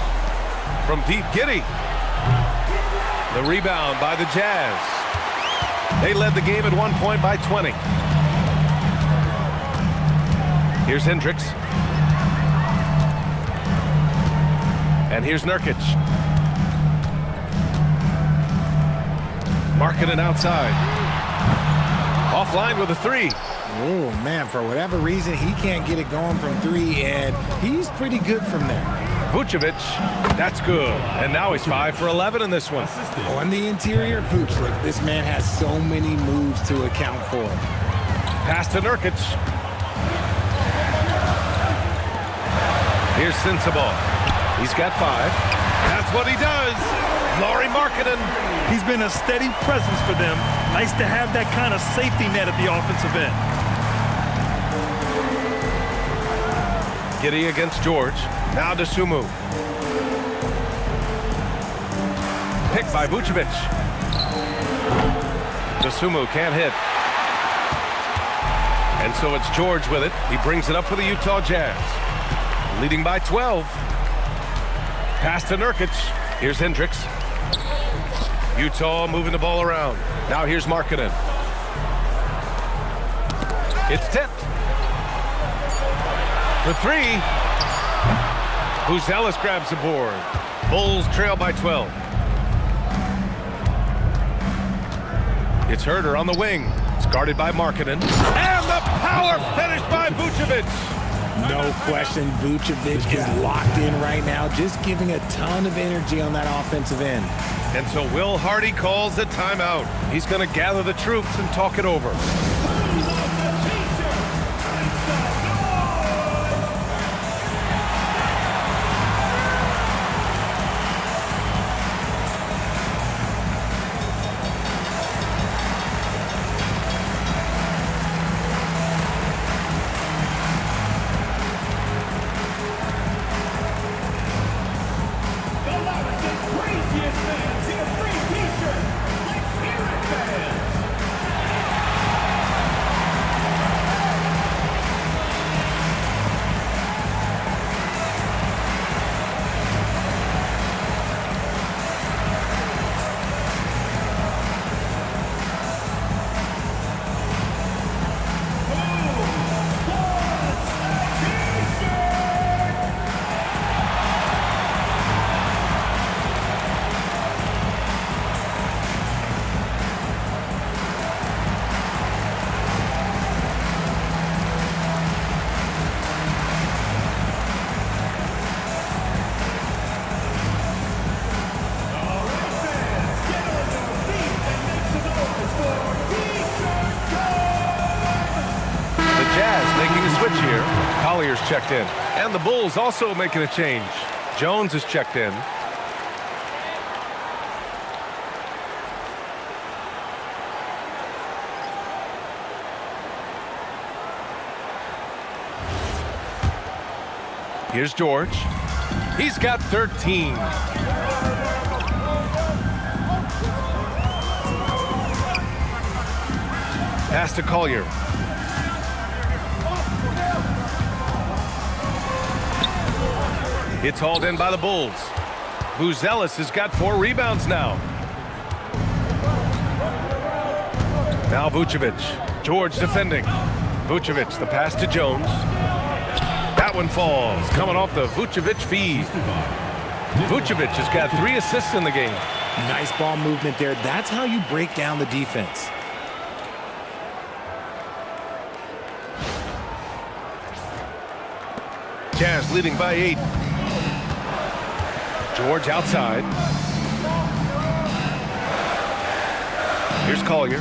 From deep, Giddey. The rebound by the Jazz. They led the game at 1 point by 20. Here's Hendricks. And here's Nurkic. Markkanen outside. Offline with a 3. Oh, man, for whatever reason, he can't get it going from 3, and he's pretty good from there. Vucevic, that's good. And now he's 5 for 11 in this one. On the interior, Vooch, look, this man has so many moves to account for. Pass to Nurkic. Here's Sensabaugh. He's got 5. That's what he does. Lauri Markkanen. He's been a steady presence for them. Nice to have that kind of safety net at the offensive end. Giddey against George. Now Dosunmu. Picked by Vucevic. Dosunmu can't hit. And so it's George with it. He brings it up for the Utah Jazz. Leading by 12. Pass to Nurkic. Here's Hendricks. Utah moving the ball around. Now here's Markkanen. It's tipped. For 3. Vucevic grabs the board. Bulls trail by 12. It's Herter on the wing. It's guarded by Markkanen. And the power finish by Vucevic. No question, Vucevic is locked in right now, just giving a ton of energy on that offensive end. And so Will Hardy calls the timeout. He's going to gather the troops and talk it over. Checked in. And the Bulls also making a change. Jones is checked in. Here's George. He's got 13. Pass to Collier. It's hauled in by the Bulls. Vucevic has got 4 rebounds now. Now Vucevic. George defending. Vucevic, the pass to Jones. That one falls, coming off the Vucevic feed. Vucevic has got 3 assists in the game. Nice ball movement there. That's how you break down the defense. Jazz leading by 8. George outside. Here's Collier.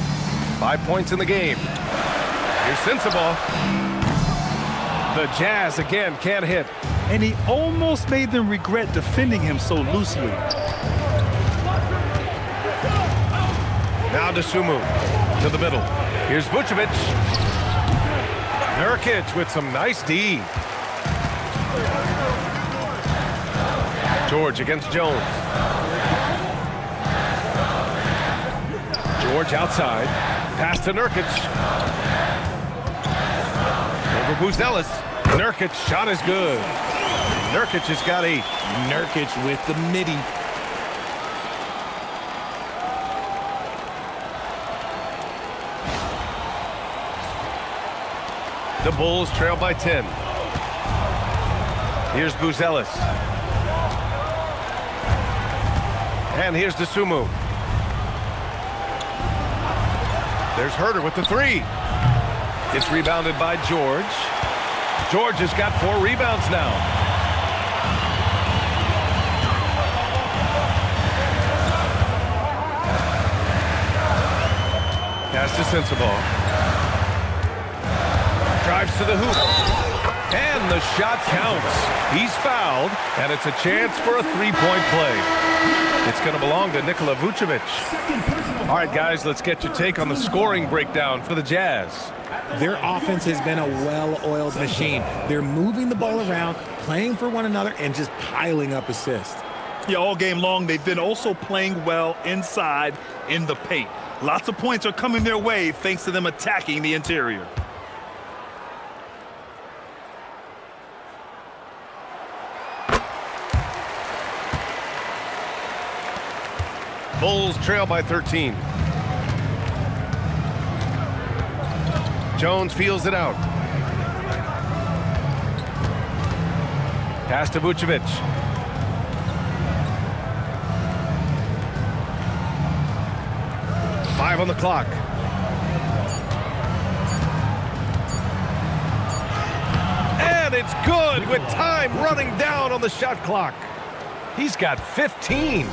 5 points in the game. Here's Sensabaugh. The Jazz again can't hit. And he almost made them regret defending him so loosely. Now DeSumo to the middle. Here's Vucevic. Nurkic with some nice D. George against Jones. George outside. Pass to Nurkic. Over Vucevic. Nurkic shot is good. Nurkic has got 8. Nurkic with the midi. The Bulls trail by 10. Here's Vucevic. And here's DeSumo. There's Herter with the 3. It's rebounded by George. George has got 4 rebounds now. Pass to Sensabaugh. Drives to the hoop. And the shot counts. He's fouled, and it's a chance for a 3-point play. It's going to belong to Nikola Vucevic. All right, guys, let's get your take on the scoring breakdown for the Jazz. Their offense has been a well-oiled machine. They're moving the ball around, playing for one another, and just piling up assists. Yeah, all game long, they've been also playing well inside in the paint. Lots of points are coming their way thanks to them attacking the interior. Bulls trail by 13. Jones feels it out. Pass to Vucevic. Five on the clock. And it's good with time running down on the shot clock. He's got 15.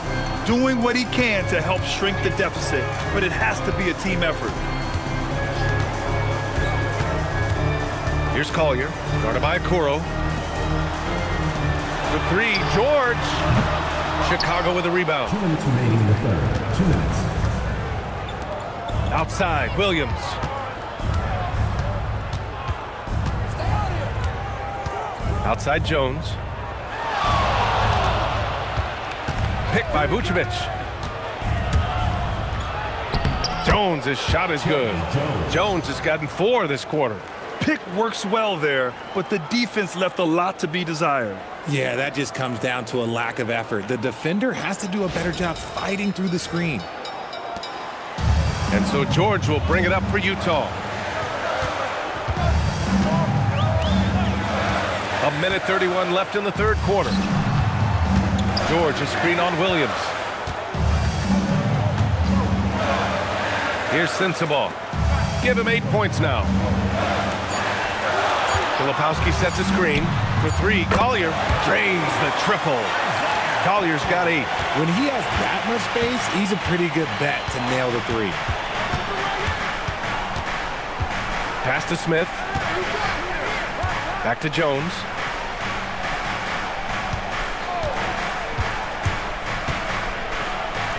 Doing what he can to help shrink the deficit, but it has to be a team effort. Here's Collier, guarded by Kuro. The 3, George. Chicago with a rebound. 2 minutes remaining in the third. 2 minutes. Outside, Williams. Outside, Jones. Picked by Vucevic. Jones' shot is good. Jones has gotten 4 this quarter. Pick works well there, but the defense left a lot to be desired. Yeah, that just comes down to a lack of effort. The defender has to do a better job fighting through the screen. And so George will bring it up for Utah. 1:31 left in the third quarter. George a screen on Williams. Here's Sensabaugh. Give him 8 points now. Filipowski sets a screen for 3. Collier drains the triple. Collier's got 8. When he has that much space, he's a pretty good bet to nail the 3. Pass to Smith. Back to Jones.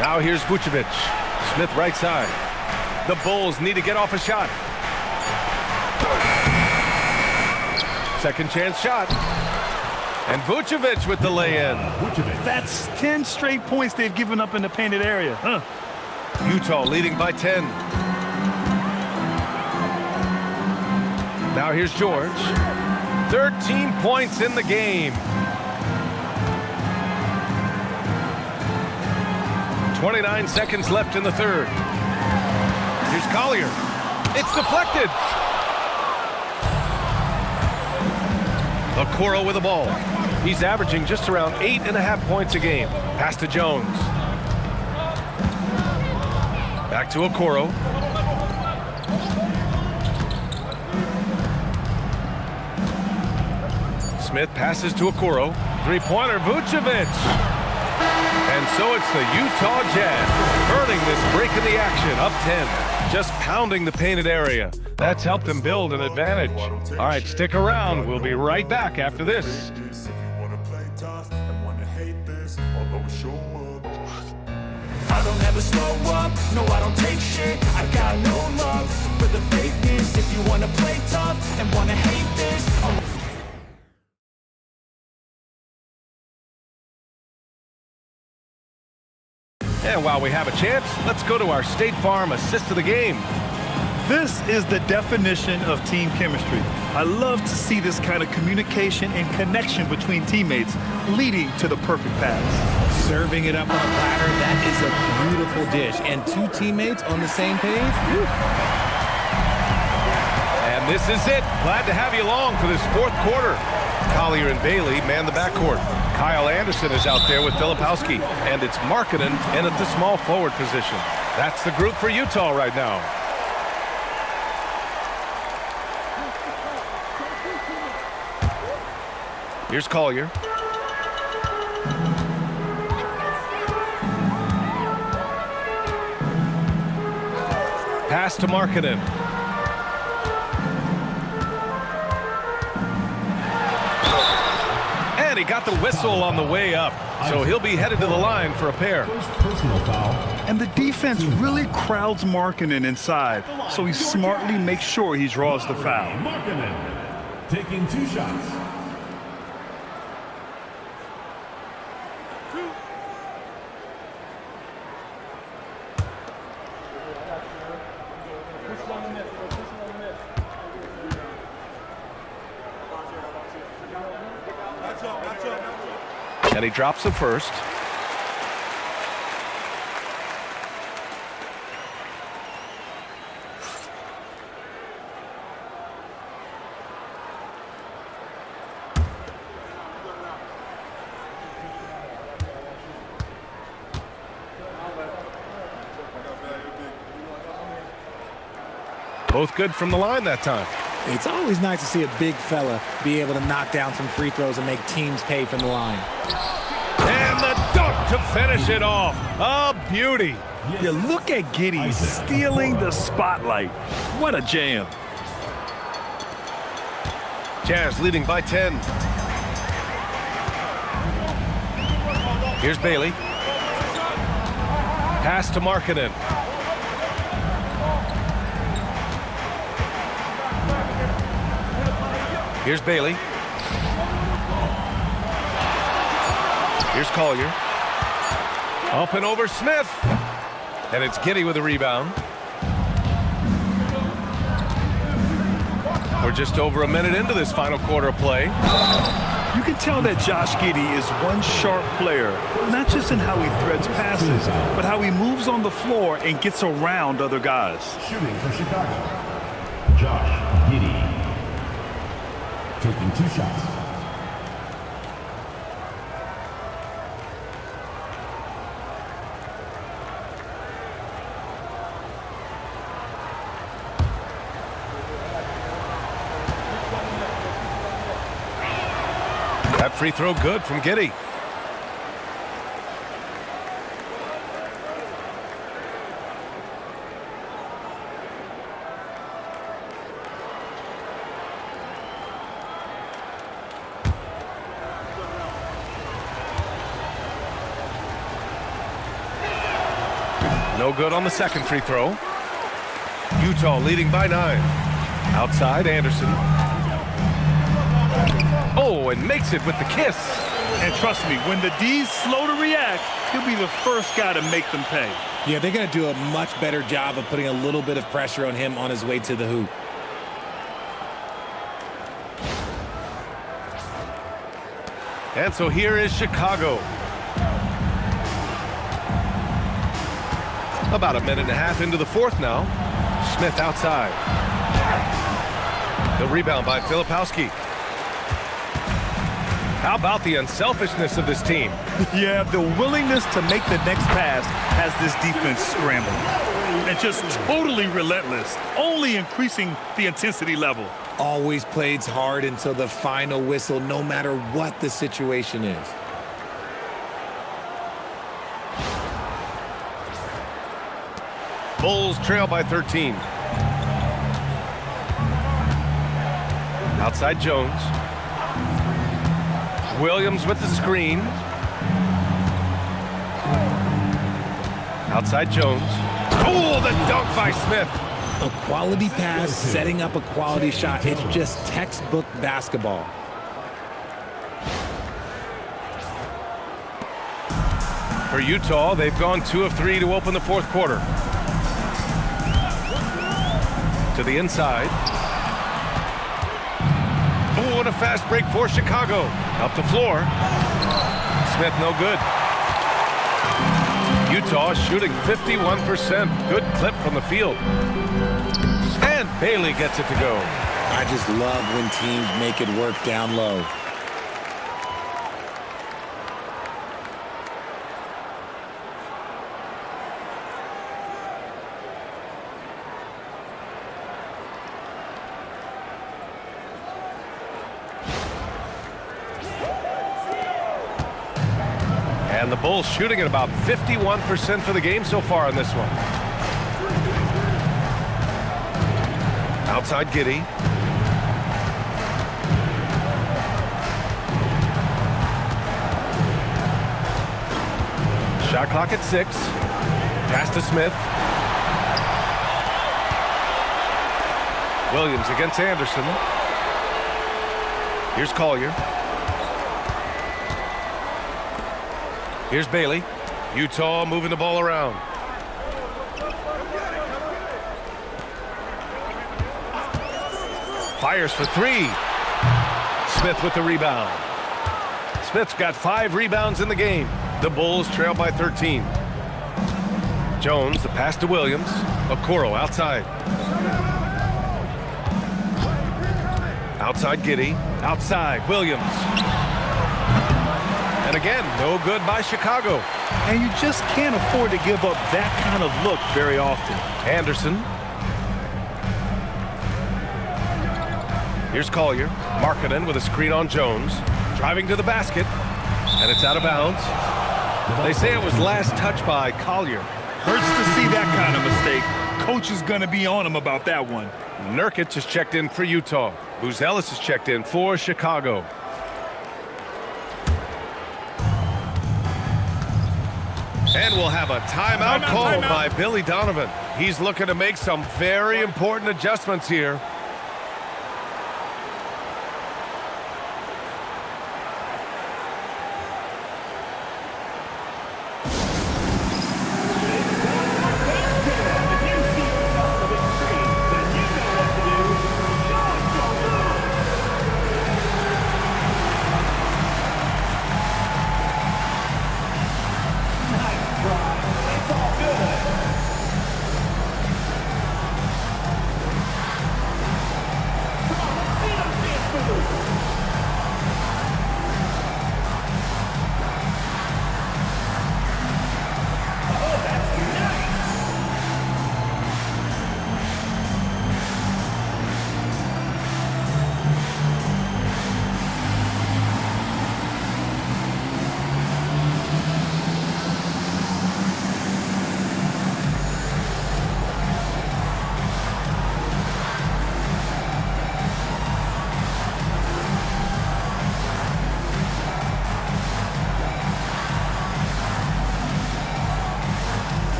Now here's Vucevic. Smith right side. The Bulls need to get off a shot. Second chance shot. And Vucevic with the lay-in. That's 10 straight points they've given up in the painted area. Utah leading by 10. Now here's George. 13 points in the game. 29 seconds left in the third. Here's Collier. It's deflected. Okoro with the ball. He's averaging just around 8.5 points a game. Pass to Jones. Back to Okoro. Smith passes to Okoro. Three-pointer, Vucevic. And so it's the Utah Jazz earning this break in the action, up 10. Just pounding the painted area. That's helped them build an advantage. All right, stick around. We'll be right back after this. I don't ever slow up, no I don't take shit. I got no love for the fakeness. If you wanna play tough and wanna hate this, And while we have a chance, let's go to our State Farm assist of the game. This is the definition of team chemistry. I love to see this kind of communication and connection between teammates leading to the perfect pass. Serving it up on a platter, that is a beautiful dish. And two teammates on the same page. Whew. And this is it. Glad to have you along for this fourth quarter. Collier and Bailey man the backcourt. Kyle Anderson is out there with Filipowski. And it's Markkanen in at the small forward position. That's the group for Utah right now. Here's Collier. Pass to Markkanen. And he got the whistle on the way up. So he'll be headed to the line for a pair. Personal foul. And the defense really crowds Markkanen inside, so he smartly makes sure he draws the foul. Markkanen taking 2 shots. And he drops the first. Both good from the line that time. It's always nice to see a big fella be able to knock down some free throws and make teams pay from the line. And the dunk to finish it off. A beauty. Yeah, look at Giddey stealing the spotlight. What a jam. Jazz leading by 10. Here's Bailey. Pass to Markkanen. Here's Bailey. Here's Collier. Up and over Smith. And it's Giddey with a rebound. We're just over a minute into this final quarter of play. You can tell that Josh Giddey is one sharp player, not just in how he threads passes, but how he moves on the floor and gets around other guys. Shooting for Chicago. Josh Giddey taking 2 shots. That free throw good from Giddey. No good on the second free throw. Utah leading by 9. Outside, Anderson. Oh, and makes it with the kiss. And trust me, when the D's slow to react, he'll be the first guy to make them pay. Yeah, they're going to do a much better job of putting a little bit of pressure on him on his way to the hoop. And so here is Chicago. About a minute and a half into the fourth now. Smith outside. The rebound by Filipowski. How about the unselfishness of this team? Yeah, the willingness to make the next pass has this defense scrambling. And just totally relentless, only increasing the intensity level. Always plays hard until the final whistle, no matter what the situation is. Bulls trail by 13. Outside Jones. Williams with the screen. Outside Jones. Oh, the dunk by Smith. A quality pass, setting up a quality shot. It's just textbook basketball. For Utah, they've gone 2 of 3 to open the fourth quarter. To the inside. Oh, and a fast break for Chicago. Up the floor. Smith no good. Utah shooting 51%. Good clip from the field. And Bailey gets it to go. I just love when teams make it work down low. And the Bulls shooting at about 51% for the game so far in this one. Outside Giddey. Shot clock at 6. Pass to Smith. Williams against Anderson. Here's Collier. Here's Bailey. Utah moving the ball around. Fires for 3. Smith with the rebound. Smith's got 5 rebounds in the game. The Bulls trail by 13. Jones, the pass to Williams. Okoro outside. Outside Giddey. Outside Williams. And again, no good by Chicago. And you just can't afford to give up that kind of look very often. Anderson. Here's Collier. Markkanen with a screen on Jones. Driving to the basket. And it's out of bounds. They say it was last touched by Collier. Hurts to see that kind of mistake. Coach is going to be on him about that one. Nurkic is checked in for Utah. Buzelis is checked in for Chicago. And we'll have a timeout called by Billy Donovan. He's looking to make some very important adjustments here.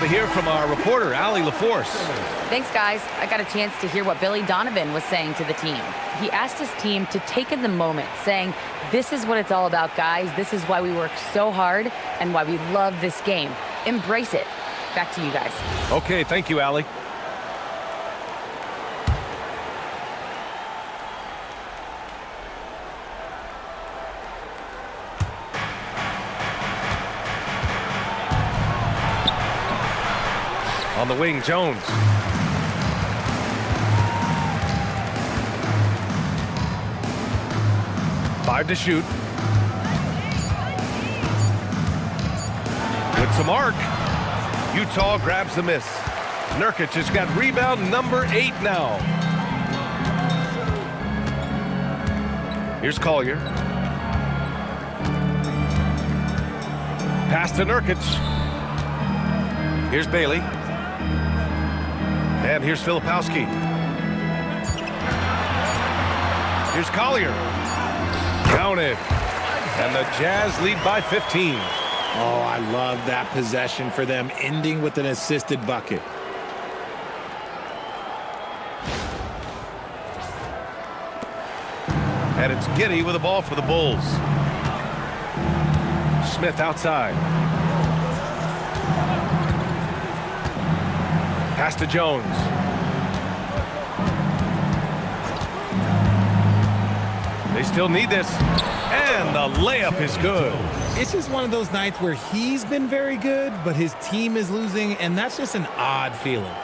To hear from our reporter, Allie LaForce. Thanks, guys. I got a chance to hear what Billy Donovan was saying to the team. He asked his team to take in the moment, saying, this is what it's all about, guys. This is why we work so hard and why we love this game. Embrace it. Back to you guys. Okay, thank you, Allie. On the wing, Jones. Five to shoot. With some arc. Utah grabs the miss. Nurkic has got rebound number 8 now. Here's Collier. Pass to Nurkic. Here's Bailey. And here's Filipowski. Here's Collier. Counted. And the Jazz lead by 15. Oh, I love that possession for them, ending with an assisted bucket. And it's Giddey with the ball for the Bulls. Smith outside. Pass to Jones. They still need this. And the layup is good. It's just one of those nights where he's been very good, but his team is losing, and that's just an odd feeling.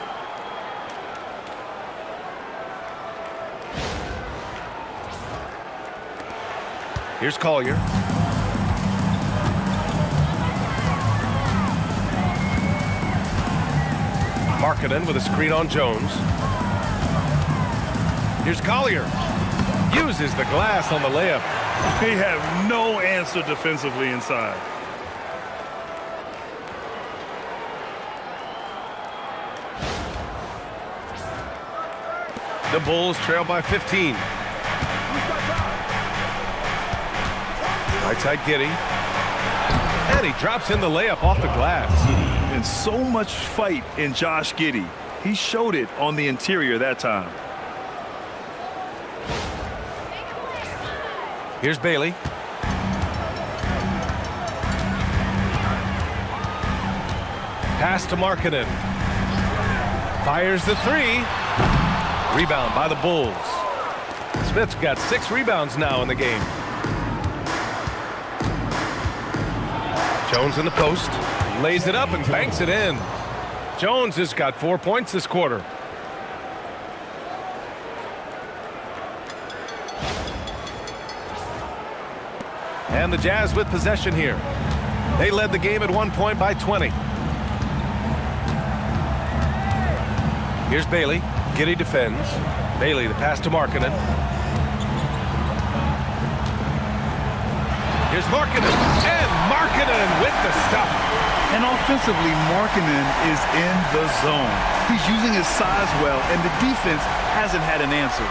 Here's Collier. Markkanen with a screen on Jones. Here's Collier. Uses the glass on the layup. They have no answer defensively inside. The Bulls trail by 15. Right side Giddey. And he drops in the layup off the glass. And so much fight in Josh Giddey. He showed it on the interior that time. Here's Bailey. Pass to Markkanen. Fires the 3. Rebound by the Bulls. Smith's got 6 rebounds now in the game. Jones in the post. Lays it up and banks it in. Jones has got 4 points this quarter. And the Jazz with possession here. They led the game at one point by 20. Here's Bailey. Giddey defends. Bailey, the pass to Markkanen. Here's Markkanen. And Markkanen with the stuff. And offensively, Markkanen is in the zone. He's using his size well, and the defense hasn't had an answer.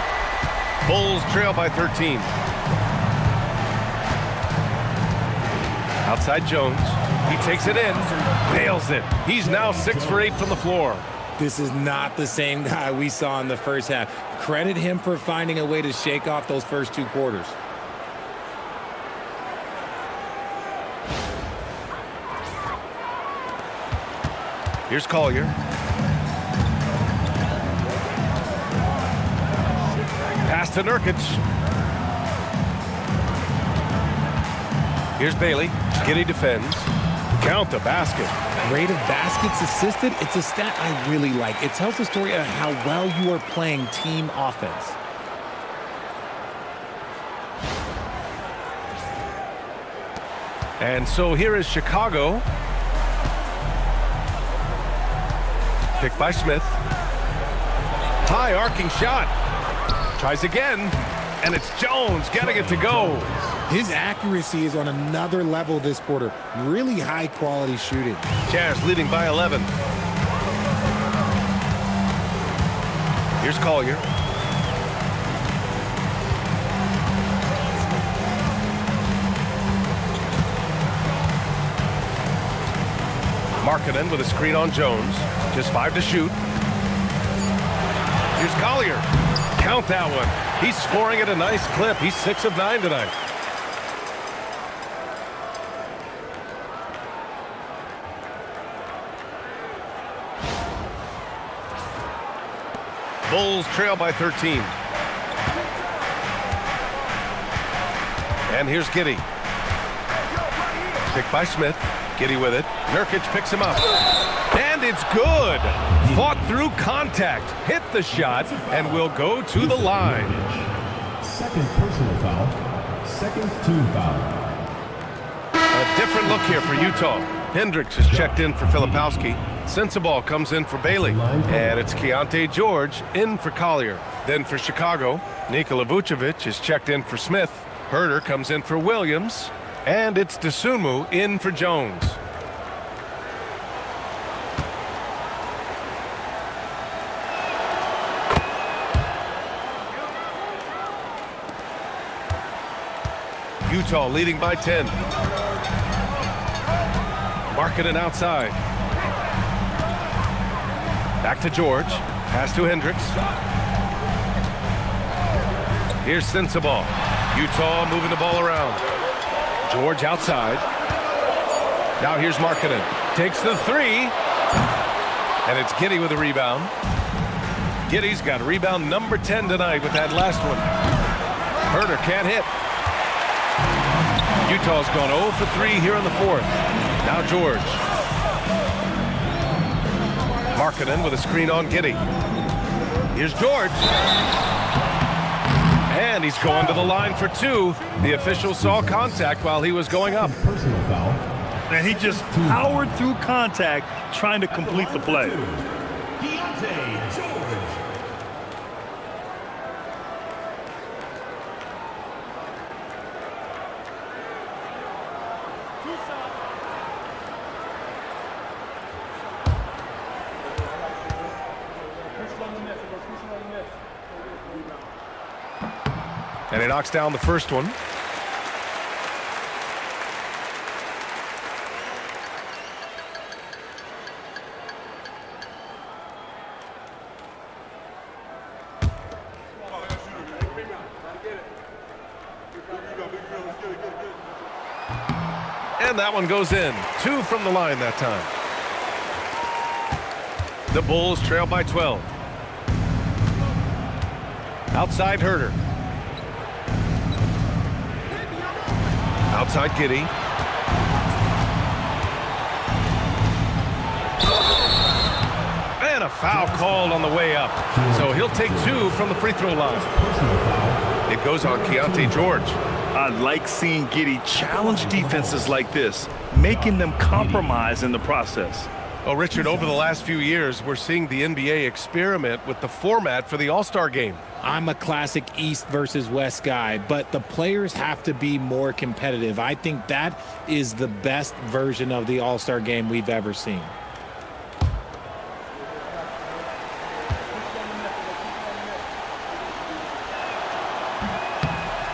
Bulls trail by 13. Outside Jones. He takes it in. Nails it. He's now 6 for 8 from the floor. This is not the same guy we saw in the first half. Credit him for finding a way to shake off those first 2 quarters. Here's Collier. Pass to Nurkic. Here's Bailey. Giddey defends. Count the basket. Rate of baskets assisted, it's a stat I really like. It tells the story of how well you are playing team offense. And so here is Chicago. Picked by Smith. High arcing shot. Tries again. And it's Jones getting it to go. His accuracy is on another level this quarter. Really high quality shooting. Jazz leading by 11. Here's Collier. Markkanen with a screen on Jones. Just 5 to shoot. Here's Collier. Count that one. He's scoring at a nice clip. He's 6 of 9 tonight. Bulls trail by 13. And here's Giddey. Picked by Smith. Giddey with it. Nurkic picks him up. And it's good. Fought through contact. Hit the shot and will go to the line. Second personal foul. Second team foul. A different look here for Utah. Hendricks is checked in for Filipowski. Sensabaugh comes in for Bailey. And it's Keontae George in for Collier. Then for Chicago, Nikola Vucevic is checked in for Smith. Herter comes in for Williams. And it's Dosunmu in for Jones. Utah leading by 10. Markkanen outside. Back to George. Pass to Hendricks. Here's Sensabaugh. Utah moving the ball around. George outside. Now here's Markkanen. Takes the three. And it's Giddey with a rebound. Giddey's got rebound number 10 tonight with that last one. Herter can't hit. Utah's gone 0 for 3 here in the fourth. Now George. Markkanen with a screen on Giddey. Here's George. And he's going to the line for two. The official saw contact while he was going up. Personal foul. And he just powered through contact trying to complete the play. Keontae George. And he knocks down the first one. And that one goes in. 2 from the line that time. The Bulls trail by 12. Outside Herter. Outside Giddey. And a foul called on the way up. So he'll take 2 from the free throw line. It goes on Keontae George. I like seeing Giddey challenge defenses like this, making them compromise in the process. Well, Richard, over the last few years, we're seeing the NBA experiment with the format for the All-Star game. I'm a classic East versus West guy, but the players have to be more competitive. I think that is the best version of the All-Star game we've ever seen.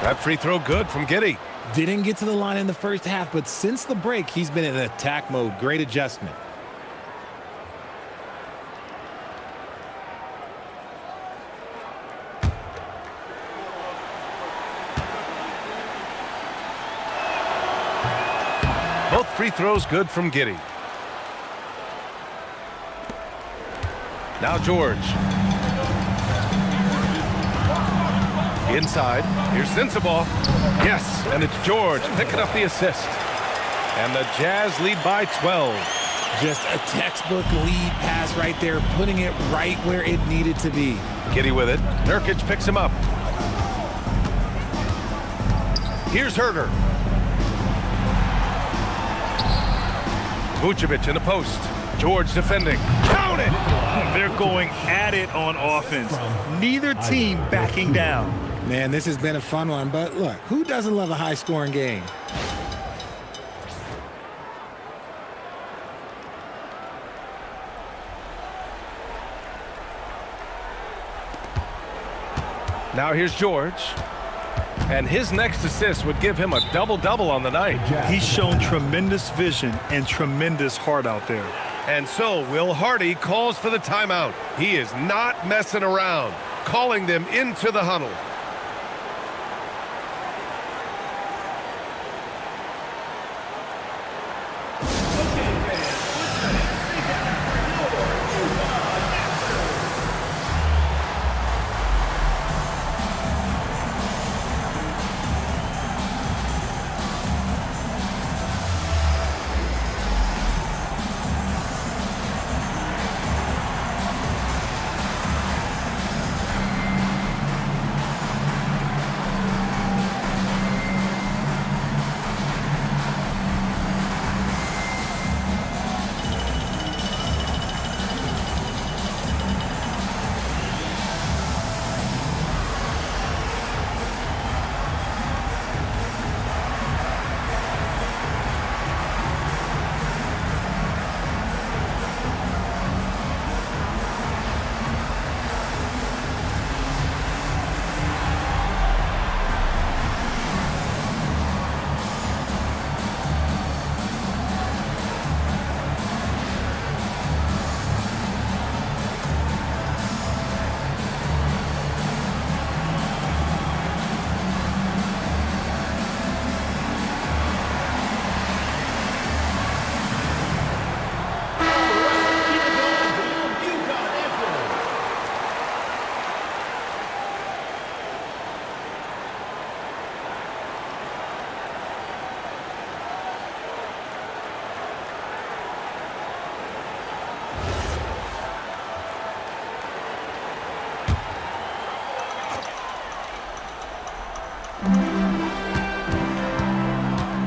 That free throw good from Giddey. Didn't get to the line in the first half, but since the break, he's been in attack mode. Great adjustment. Both free throws good from Giddey. Now George. Inside. Here's Sensabaugh. Yes, and it's George picking up the assist. And the Jazz lead by 12. Just a textbook lead pass right there, putting it right where it needed to be. Giddey with it. Nurkic picks him up. Here's Herter. Vucevic in the post. George defending. Count it! They're going at it on offense. Neither team backing down. Man, this has been a fun one, but look, who doesn't love a high-scoring game? Now here's George. And his next assist would give him a double-double on the night. He's shown tremendous vision and tremendous heart out there. And so Will Hardy calls for the timeout. He is not messing around, calling them into the huddle.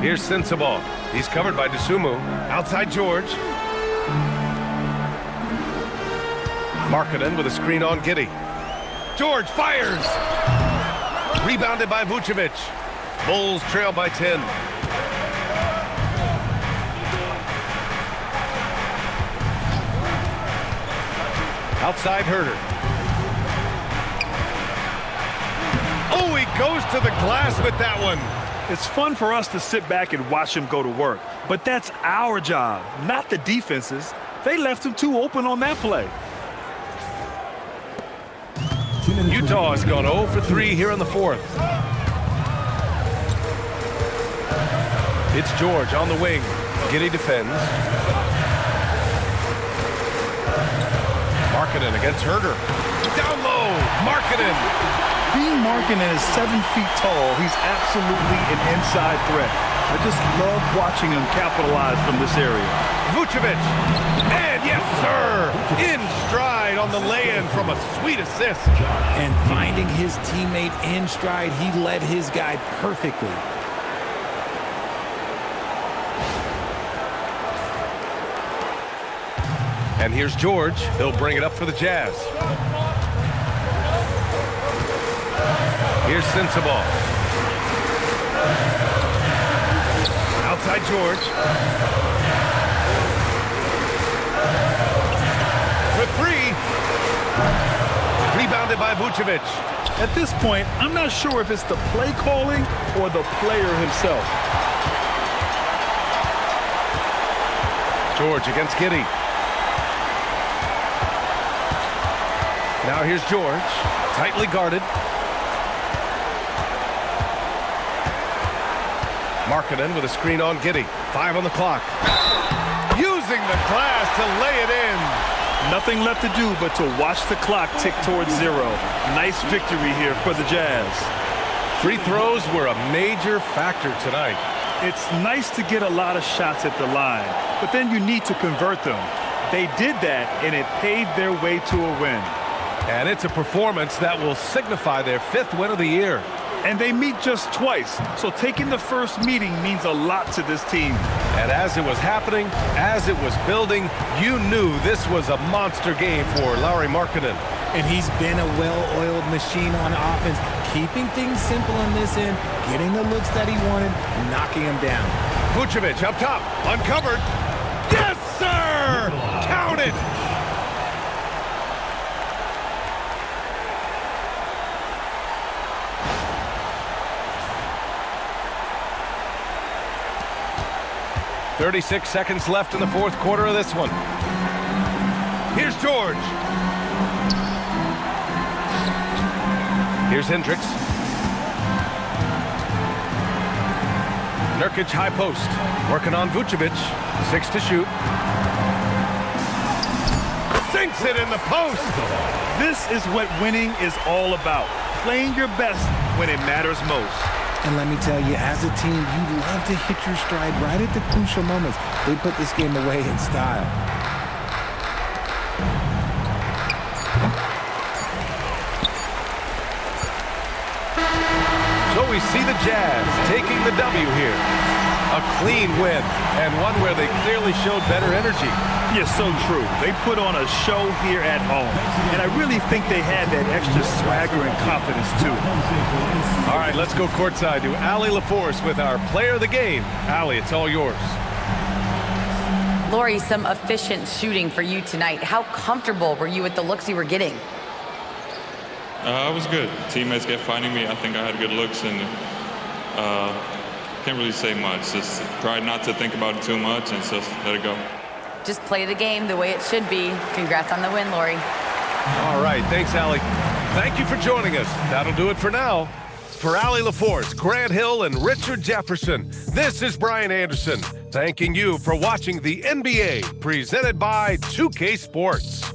Here's Sensabaugh. He's covered by Dosunmu. Outside George. Markkanen with a screen on Giddey. George fires! Rebounded by Vucevic. Bulls trail by 10. Outside Herter. Oh, he goes to the glass with that one. It's fun for us to sit back and watch him go to work, but that's our job, not the defense's. They left him too open on that play. Utah has gone 0 for 3 here in the fourth. It's George on the wing. Giddey defends. Markkanen against Herter. Down low, Markkanen. Being Markkanen is 7 feet tall, he's absolutely an inside threat. I just love watching him capitalize from this area. Vucevic, and yes, sir, in stride on the lay-in from a sweet assist. And finding his teammate in stride, he led his guy perfectly. And here's George. He'll bring it up for the Jazz. Here's Sensabaugh. Outside George. For 3. Rebounded by Vucevic. At this point, I'm not sure if it's the play calling or the player himself. George against Giddey. Now here's George, tightly guarded. Markkanen with a screen on Giddey. 5 on the clock. Using the glass to lay it in. Nothing left to do but to watch the clock tick towards 0. Nice victory here for the Jazz. Free throws were a major factor tonight. It's nice to get a lot of shots at the line, but then you need to convert them. They did that, and it paved their way to a win. And it's a performance that will signify their 5th win of the year. And they meet just twice, so taking the first meeting means a lot to this team. And as it was happening, as it was building, you knew this was a monster game for Lauri Markkanen. And he's been a well-oiled machine on offense, keeping things simple on this end, getting the looks that he wanted, knocking them down. Vucevic up top, uncovered. Yes, sir! Count it! .36 seconds left in the fourth quarter of this one. Here's George. Here's Hendricks. Nurkic high post. Working on Vucevic. 6 to shoot. Sinks it in the post. This is what winning is all about. Playing your best when it matters most. And let me tell you, as a team, you love to hit your stride right at the crucial moments. They put this game away in style. So we see the Jazz taking the W here. A clean win, and one where they clearly showed better energy. Yeah, so true. They put on a show here at home, and I really think they had that extra swagger and confidence, too. All right, let's go courtside to Allie LaForce with our player of the game. Allie, it's all yours. Lauri, some efficient shooting for you tonight. How comfortable were you with the looks you were getting? I was good. Teammates kept finding me. I think I had good looks, and can't really say much. Just try not to think about it too much and just let it go. Just play the game the way it should be. Congrats on the win, Lauri. All right, thanks, Allie. Thank you for joining us. That'll do it for now. For Allie LaForce, Grant Hill, and Richard Jefferson, this is Brian Anderson, thanking you for watching the NBA, presented by 2K Sports.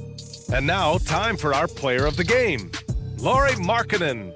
And now, time for our player of the game, Lauri Markkanen.